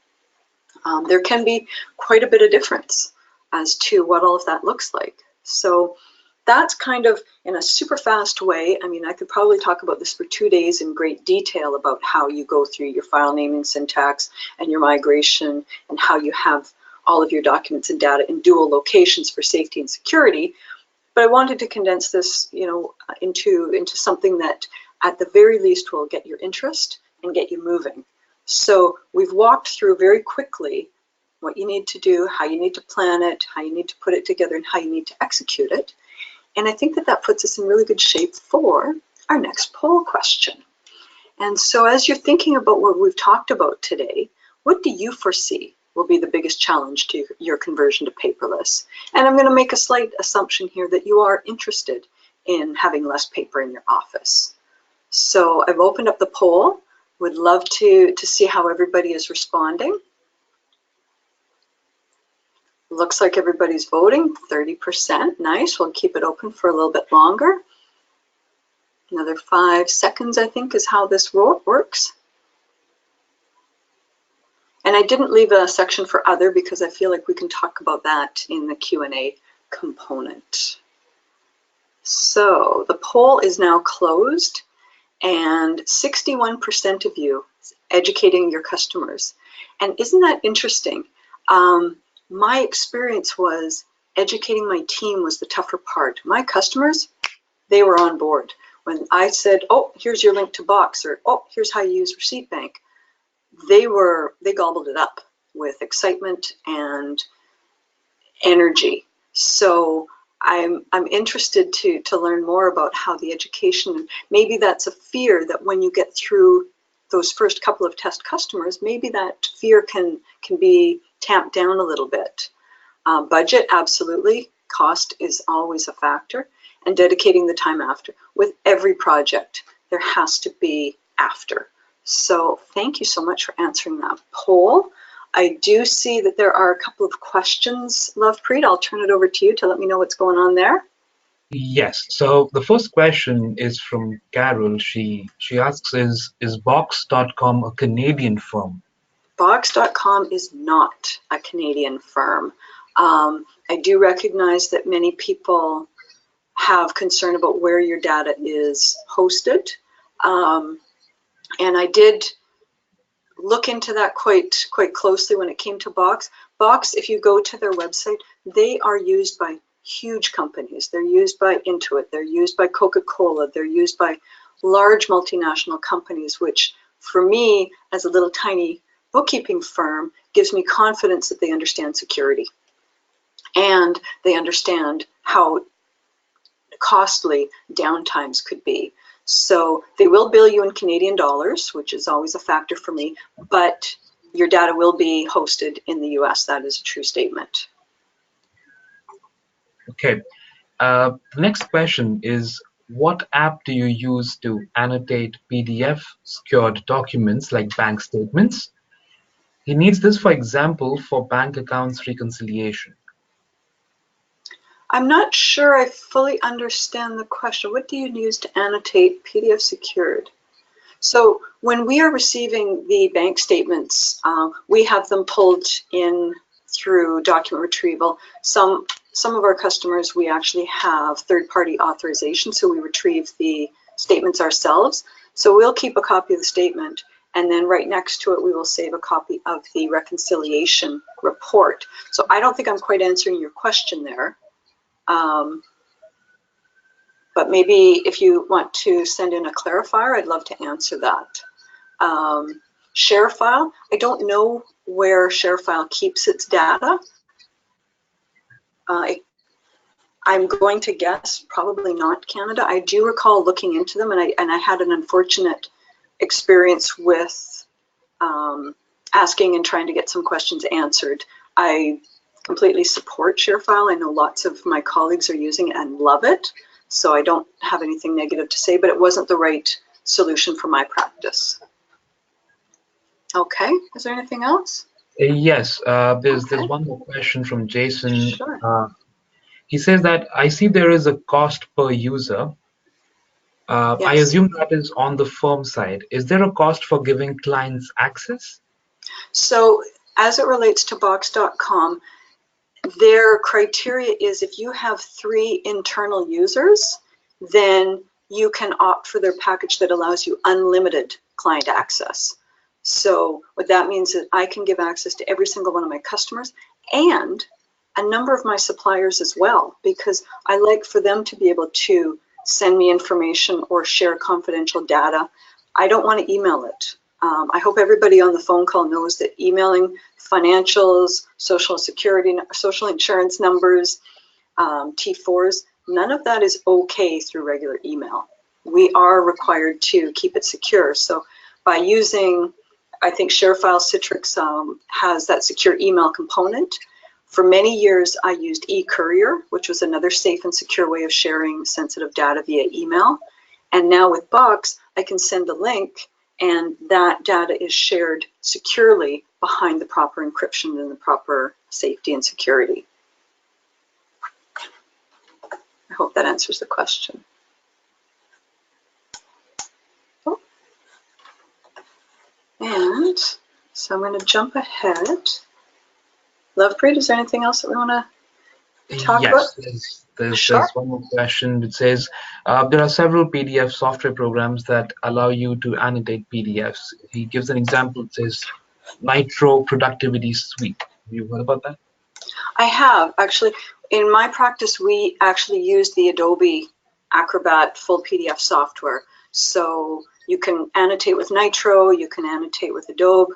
There can be quite a bit of difference as to what all of that looks like. So that's kind of in a super fast way. I mean, I could probably talk about this for 2 days in great detail about how you go through your file naming syntax and your migration and how you have all of your documents and data in dual locations for safety and security. But I wanted to condense this, into something that at the very least will get your interest and get you moving. So we've walked through very quickly what you need to do, how you need to plan it, how you need to put it together, and how you need to execute it. And I think that puts us in really good shape for our next poll question. And so as you're thinking about what we've talked about today, what do you foresee will be the biggest challenge to your conversion to paperless? And I'm going to make a slight assumption here that you are interested in having less paper in your office. So I've opened up the poll. Would love to see how everybody is responding. Looks like everybody's voting, 30%. Nice, we'll keep it open for a little bit longer. Another 5 seconds, I think, is how this works. And I didn't leave a section for other because I feel like we can talk about that in the Q&A component. So the poll is now closed, and 61% of you educating your customers. And isn't that interesting? My experience was educating my team was the tougher part. My customers, they were on board. When I said, oh, here's your link to Box, or oh, here's how you use Receipt Bank, they gobbled it up with excitement and energy. So I'm interested to learn more about how the education, maybe that's a fear that when you get through those first couple of test customers, maybe that fear can be tamped down a little bit. Budget, absolutely. Cost is always a factor. And dedicating the time after. With every project, there has to be after. So thank you so much for answering that poll. I do see that there are a couple of questions, Lovepreet. I'll turn it over to you to let me know what's going on there. Yes. So the first question is from Carol. She asks, is Box.com a Canadian firm? Box.com is not a Canadian firm. I do recognize that many people have concern about where your data is hosted. And I did look into that quite closely when it came to Box. Box, if you go to their website, they are used by huge companies. They're used by Intuit. They're used by Coca-Cola. They're used by large multinational companies, which for me, as a little tiny bookkeeping firm, gives me confidence that they understand security and they understand how costly downtimes could be. So they will bill you in Canadian dollars, which is always a factor for me, but your data will be hosted in the US. That is a true statement. Okay. The next question is, what app do you use to annotate PDF secured documents like bank statements? He needs this, for example, for bank accounts reconciliation. I'm not sure I fully understand the question. What do you use to annotate PDF secured? So when we are receiving the bank statements, we have them pulled in through document retrieval. Some of our customers, we actually have third-party authorization, so we retrieve the statements ourselves. So we'll keep a copy of the statement, and then right next to it, we will save a copy of the reconciliation report. So I don't think I'm quite answering your question there. But maybe if you want to send in a clarifier, I'd love to answer that. ShareFile, I don't know where ShareFile keeps its data. I'm going to guess probably not Canada. I do recall looking into them, and I had an unfortunate experience with asking and trying to get some questions answered. I completely support ShareFile. I know lots of my colleagues are using it and love it, so I don't have anything negative to say, but it wasn't the right solution for my practice. Okay, is there anything else? Yes, there's one more question from Jason. Sure. He says that I see there is a cost per user. Yes. I assume that is on the firm side. Is there a cost for giving clients access? So as it relates to Box.com, their criteria is if you have 3 internal users, then you can opt for their package that allows you unlimited client access. So what that means is I can give access to every single one of my customers and a number of my suppliers as well, because I like for them to be able to send me information or share confidential data. I don't want to email it. I hope everybody on the phone call knows that emailing financials, social security, social insurance numbers, T4s, none of that is okay through regular email. We are required to keep it secure. So by using, I think ShareFile Citrix has that secure email component. For many years, I used eCourier, which was another safe and secure way of sharing sensitive data via email. And now with Box, I can send a link and that data is shared securely behind the proper encryption and the proper safety and security. I hope that answers the question. Oh. And so I'm going to jump ahead. Lovepreet, is there anything else that we want to talk about? Yes, there's one more question. It says, there are several PDF software programs that allow you to annotate PDFs. He gives an example. It says Nitro Productivity Suite. Have you heard about that? I have, actually. In my practice, we actually use the Adobe Acrobat full PDF software. So you can annotate with Nitro, you can annotate with Adobe.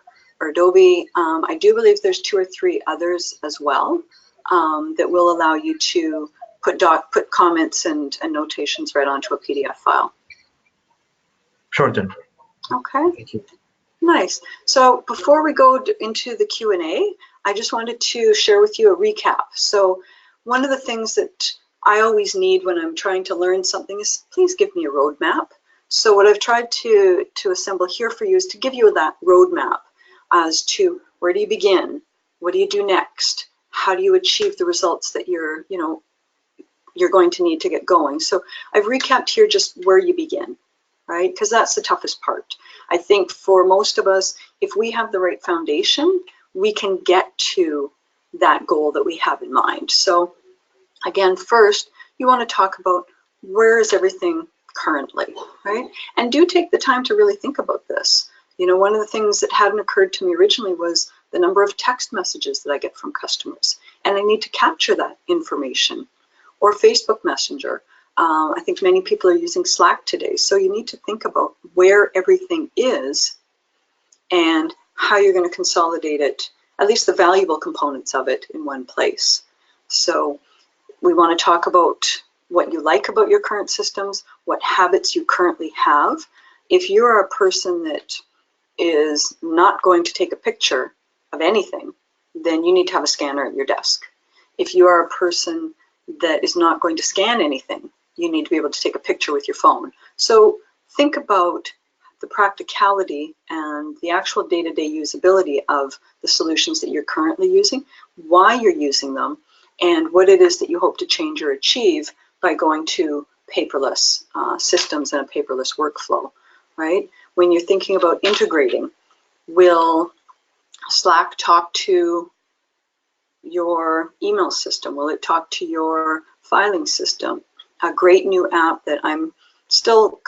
I do believe there's 2 or 3 others as well that will allow you to put comments and notations right onto a PDF file. Sure, Jennifer. Okay. Thank you. Nice. So before we go into the Q&A, I just wanted to share with you a recap. So one of the things that I always need when I'm trying to learn something is please give me a roadmap. So what I've tried to assemble here for you is to give you that roadmap as to where do you begin, what do you do next, how do you achieve the results that you're going to need to get going. So I've recapped here just where you begin, right? Because that's the toughest part. I think for most of us, if we have the right foundation, we can get to that goal that we have in mind. So again, first, you want to talk about where is everything currently, right? And do take the time to really think about this. You know, one of the things that hadn't occurred to me originally was the number of text messages that I get from customers, and I need to capture that information. Or Facebook Messenger. I think many people are using Slack today, so you need to think about where everything is and how you're going to consolidate it, at least the valuable components of it, in one place. So we want to talk about what you like about your current systems, what habits you currently have. If you're a person that is not going to take a picture of anything, then you need to have a scanner at your desk. If you are a person that is not going to scan anything, you need to be able to take a picture with your phone. So think about the practicality and the actual day-to-day usability of the solutions that you're currently using, why you're using them, and what it is that you hope to change or achieve by going to paperless systems and a paperless workflow, right? When you're thinking about integrating, will Slack talk to your email system? Will it talk to your filing system? A great new app that I'm still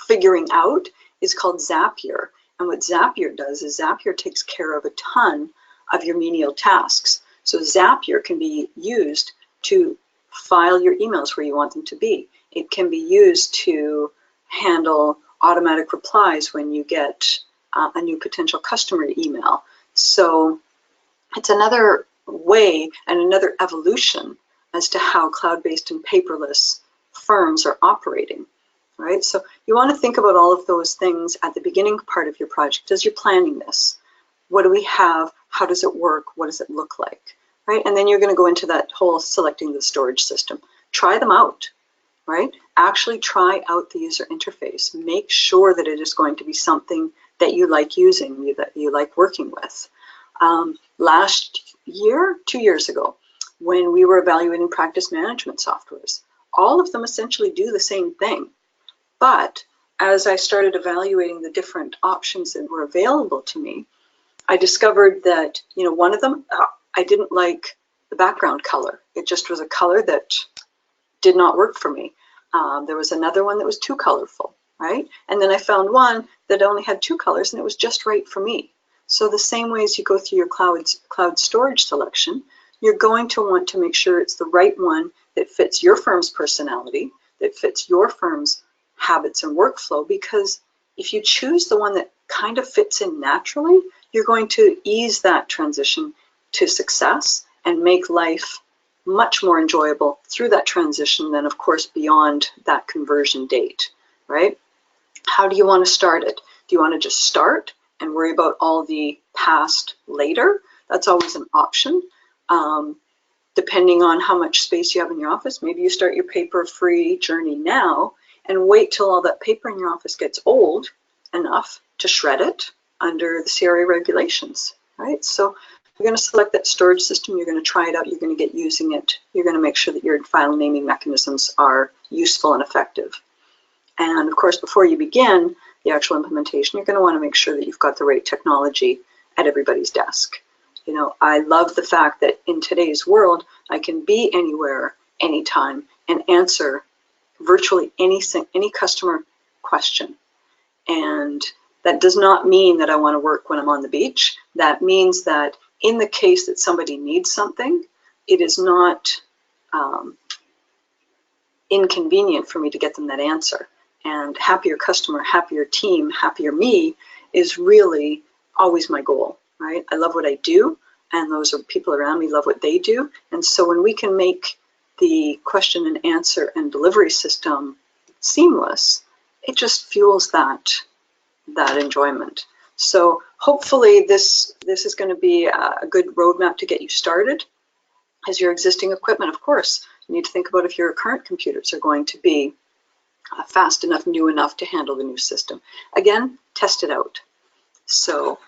figuring out is called Zapier. And what Zapier does is Zapier takes care of a ton of your menial tasks. So Zapier can be used to file your emails where you want them to be. It can be used to handle automatic replies when you get a new potential customer email. So it's another way and another evolution as to how cloud-based and paperless firms are operating, right? So you want to think about all of those things at the beginning part of your project as you're planning this. What do we have? How does it work? What does it look like, right? And then you're going to go into that whole selecting the storage system. Try them out, right? Actually try out the user interface. Make sure that it is going to be something that you like using, that you like working with. Last year, 2 years ago, when we were evaluating practice management softwares, all of them essentially do the same thing. But as I started evaluating the different options that were available to me, I discovered that, you know, one of them, I didn't like the background color. It just was a color that did not work for me. There was another one that was too colorful, right? And then I found one that only had 2 colors and it was just right for me. So the same way as you go through your cloud storage selection, you're going to want to make sure it's the right one that fits your firm's personality, that fits your firm's habits and workflow, because if you choose the one that kind of fits in naturally, you're going to ease that transition to success and make life much more enjoyable through that transition than, of course, beyond that conversion date, right? How do you want to start it? Do you want to just start and worry about all the past later? That's always an option. Depending on how much space you have in your office, maybe you start your paper-free journey now and wait till all that paper in your office gets old enough to shred it under the CRA regulations, right? So you're going to select that storage system, you're going to try it out, you're going to get using it, you're going to make sure that your file naming mechanisms are useful and effective. And of course, before you begin the actual implementation, you're going to want to make sure that you've got the right technology at everybody's desk. You know, I love the fact that in today's world, I can be anywhere, anytime, and answer virtually any customer question. And that does not mean that I want to work when I'm on the beach. That means that in the case that somebody needs something, it is not inconvenient for me to get them that answer. And happier customer, happier team, happier me is really always my goal, right? I love what I do, and those are people around me love what they do. And so when we can make the question and answer and delivery system seamless, it just fuels that enjoyment. So hopefully this is going to be a good roadmap to get you started. As your existing equipment, of course, you need to think about if your current computers are going to be fast enough, new enough to handle the new system. Again, test it out. So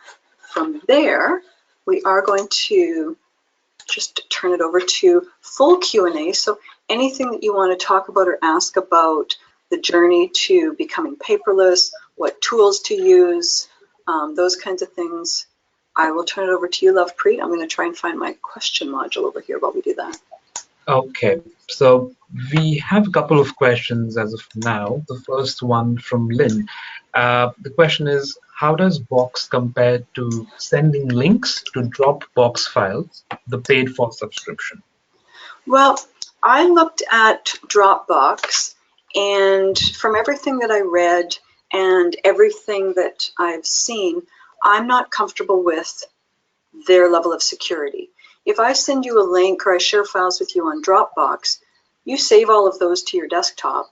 from there, we are going to just turn it over to full Q&A. So anything that you want to talk about or ask about the journey to becoming paperless, what tools to use, those kinds of things, I will turn it over to you, Lovepreet. I'm going to try and find my question module over here while we do that. Okay, so we have a couple of questions as of now. The first one from Lynn. The question is, how does Box compare to sending links to Dropbox files, the paid-for subscription? Well, I looked at Dropbox, and from everything that I read and everything that I've seen, I'm not comfortable with their level of security. If I send you a link or I share files with you on Dropbox, you save all of those to your desktop,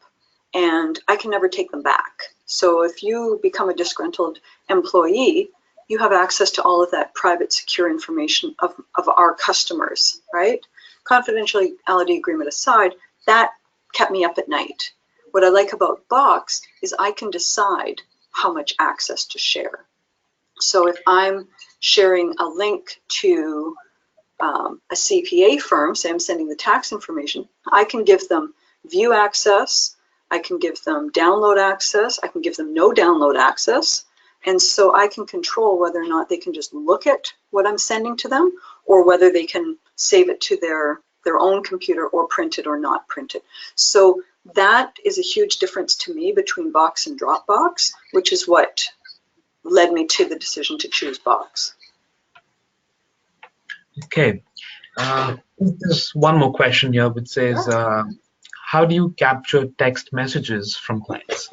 and I can never take them back. So if you become a disgruntled employee, you have access to all of that private, secure information of our customers, right? Confidentiality agreement aside, that kept me up at night. What I like about Box is I can decide how much access to share. So if I'm sharing a link to a CPA firm, say I'm sending the tax information, I can give them view access, I can give them download access, I can give them no download access, and so I can control whether or not they can just look at what I'm sending to them, or whether they can save it to their own computer or print it or not print it. So that is a huge difference to me between Box and Dropbox, which is what led me to the decision to choose Box. Okay. There's one more question here which says, how do you capture text messages from clients?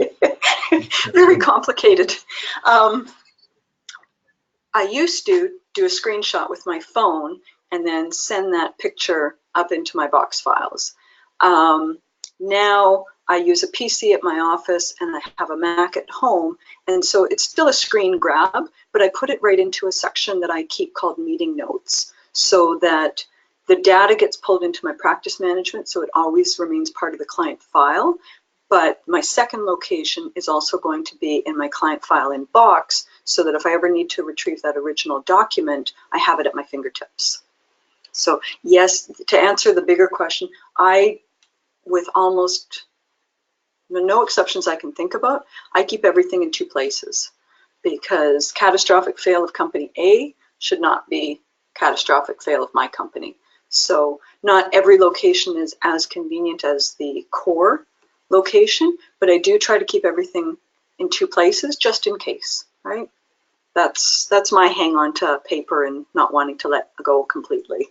Very complicated. I used to do a screenshot with my phone and then send that picture up into my Box files. Now I use a PC at my office and I have a Mac at home, and so it's still a screen grab, but I put it right into a section that I keep called meeting notes, so that the data gets pulled into my practice management, so it always remains part of the client file. But my second location is also going to be in my client file in Box, so that if I ever need to retrieve that original document, I have it at my fingertips. So yes, to answer the bigger question, with almost no exceptions I can think about, I keep everything in two places, because catastrophic fail of company A should not be catastrophic fail of my company. So not every location is as convenient as the core location, but I do try to keep everything in two places just in case, right? That's my hang on to paper and not wanting to let go completely.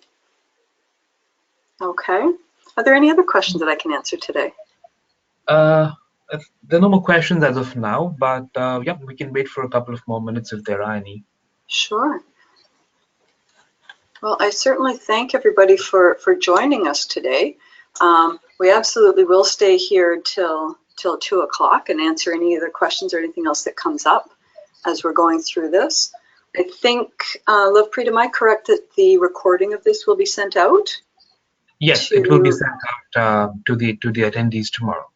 Okay. Are there any other questions that I can answer today? There are no more questions as of now, but yeah, we can wait for a couple of more minutes if there are any. Sure. Well, I certainly thank everybody for joining us today. We absolutely will stay here till 2 o'clock and answer any other questions or anything else that comes up as we're going through this. I think, Lovepreet, am I correct that the recording of this will be sent out? Yes, it will be sent out to the attendees tomorrow.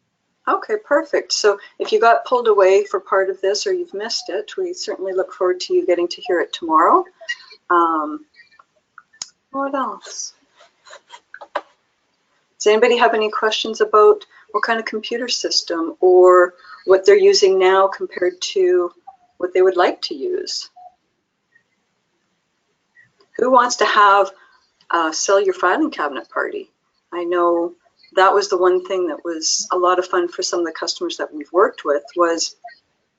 Okay, perfect. So if you got pulled away for part of this or you've missed it, we certainly look forward to you getting to hear it tomorrow. What else? Does anybody have any questions about what kind of computer system or what they're using now compared to what they would like to use? Who wants to have a sell your filing cabinet party? I know that was the one thing that was a lot of fun for some of the customers that we've worked with, was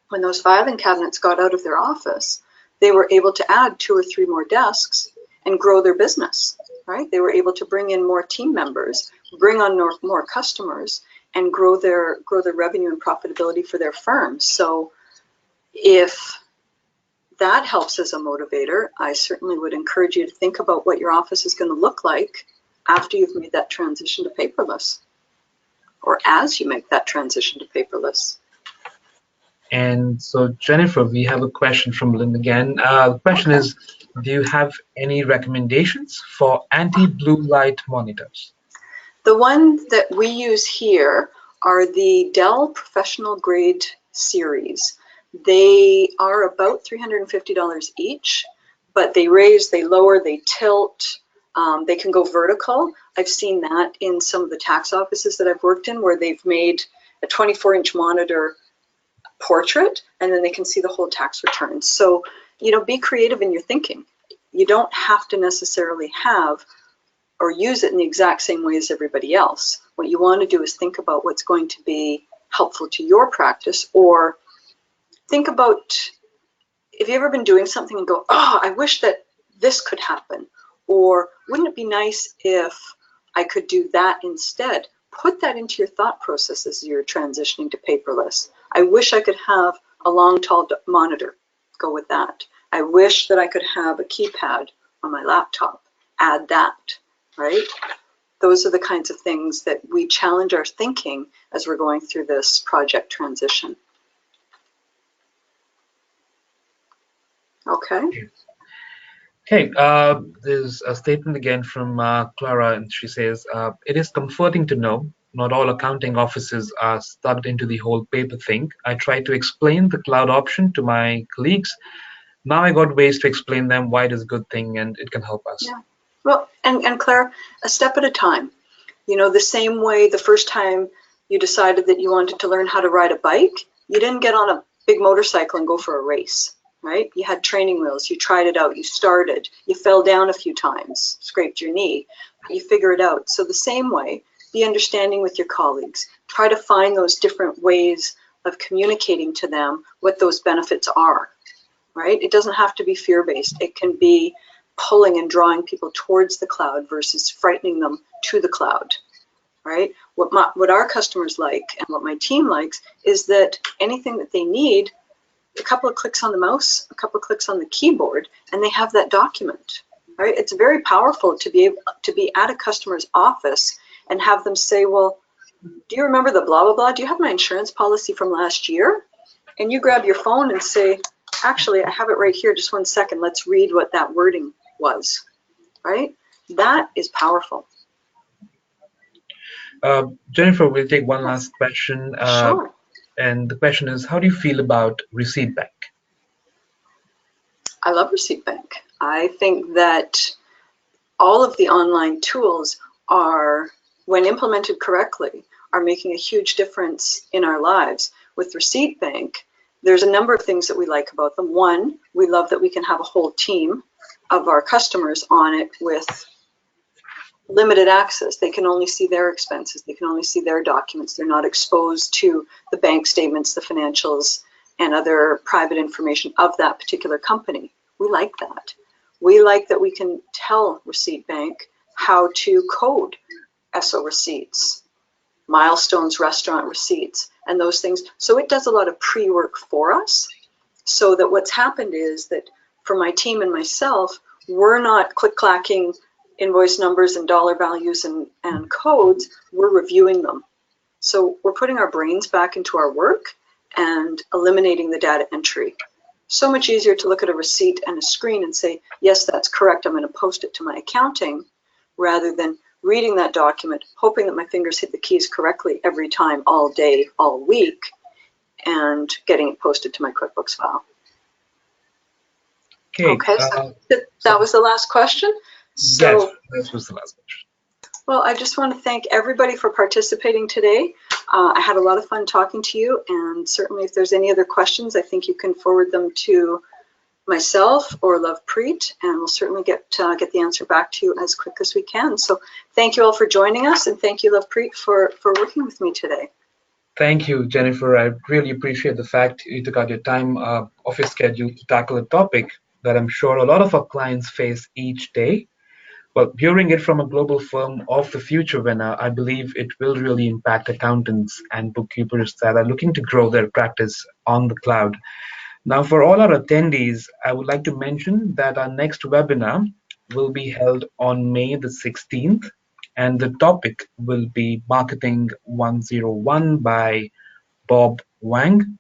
when those filing cabinets got out of their office, they were able to add 2 or 3 more desks and grow their business, right? They were able to bring in more team members, bring on more customers, and grow their revenue and profitability for their firms. So if that helps as a motivator, I certainly would encourage you to think about what your office is going to look like after you've made that transition to paperless, or as you make that transition to paperless. And so, Jennifer, we have a question from Lynn again. The question is, do you have any recommendations for anti-blue light monitors? The ones that we use here are the Dell Professional Grade series. They are about $350 each, but they raise, they lower, they tilt, they can go vertical. I've seen that in some of the tax offices that I've worked in, where they've made a 24-inch monitor portrait, and then they can see the whole tax return. So, you know, be creative in your thinking. You don't have to necessarily have or use it in the exact same way as everybody else. What you want to do is think about what's going to be helpful to your practice, or think about if you've ever been doing something and go, oh, I wish that this could happen, or wouldn't it be nice if I could do that instead? Put that into your thought process as you're transitioning to paperless. I wish I could have a long, tall monitor. Go with that. I wish that I could have a keypad on my laptop. Add that, right? Those are the kinds of things that we challenge our thinking as we're going through this project transition. Okay. Okay, there's a statement again from Clara, and she says, it is comforting to know not all accounting offices are stuck into the whole paper thing. I try to explain the cloud option to my colleagues. Now I got ways to explain them why it is a good thing and it can help us. Yeah. Well, and Claire, a step at a time. You know, the same way the first time you decided that you wanted to learn how to ride a bike, you didn't get on a big motorcycle and go for a race, right? You had training wheels, you tried it out, you started, you fell down a few times, scraped your knee, but you figure it out. So the same way, be understanding with your colleagues. Try to find those different ways of communicating to them what those benefits are, right? It doesn't have to be fear-based. It can be pulling and drawing people towards the cloud versus frightening them to the cloud, right? What our customers like and what my team likes is that anything that they need, a couple of clicks on the mouse, a couple of clicks on the keyboard, and they have that document, right? It's very powerful to be able to be at a customer's office and have them say, well, do you remember the blah, blah, blah? Do you have my insurance policy from last year? And you grab your phone and say, actually, I have it right here. Just 1 second. Let's read what that wording was, right? That is powerful. Jennifer, we'll take one last question. Sure. And the question is, how do you feel about Receipt Bank? I love Receipt Bank. I think that all of the online tools are, when implemented correctly, are making a huge difference in our lives. With Receipt Bank, there's a number of things that we like about them. One, we love that we can have a whole team of our customers on it with limited access. They can only see their expenses. They can only see their documents. They're not exposed to the bank statements, the financials, and other private information of that particular company. We like that. We like that we can tell Receipt Bank how to code SO receipts, milestones, restaurant receipts, and those things. So it does a lot of pre-work for us, so that what's happened is that for my team and myself, we're not click-clacking invoice numbers and dollar values and codes, we're reviewing them. So we're putting our brains back into our work and eliminating the data entry. So much easier to look at a receipt and a screen and say, yes, that's correct, I'm going to post it to my accounting, rather than reading that document, hoping that my fingers hit the keys correctly every time, all day, all week, and getting it posted to my QuickBooks file. Okay, so that was the last question. So, yes, that was the last question. Well, I just want to thank everybody for participating today. I had a lot of fun talking to you, and certainly if there's any other questions, I think you can forward them to myself or Lovepreet, and we'll certainly get the answer back to you as quick as we can. So thank you all for joining us, and thank you, Lovepreet, for working with me today. Thank you, Jennifer. I really appreciate the fact you took out your time off your schedule to tackle a topic that I'm sure a lot of our clients face each day. Well, hearing it from a global firm of the future winner, I believe it will really impact accountants and bookkeepers that are looking to grow their practice on the cloud. Now, for all our attendees, I would like to mention that our next webinar will be held on May the 16th, and the topic will be Marketing 101 by Bob Wang.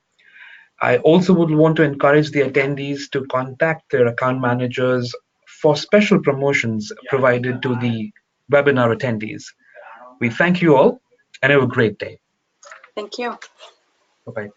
I also would want to encourage the attendees to contact their account managers for special promotions provided to the webinar attendees. We thank you all and have a great day. Thank you. Bye-bye.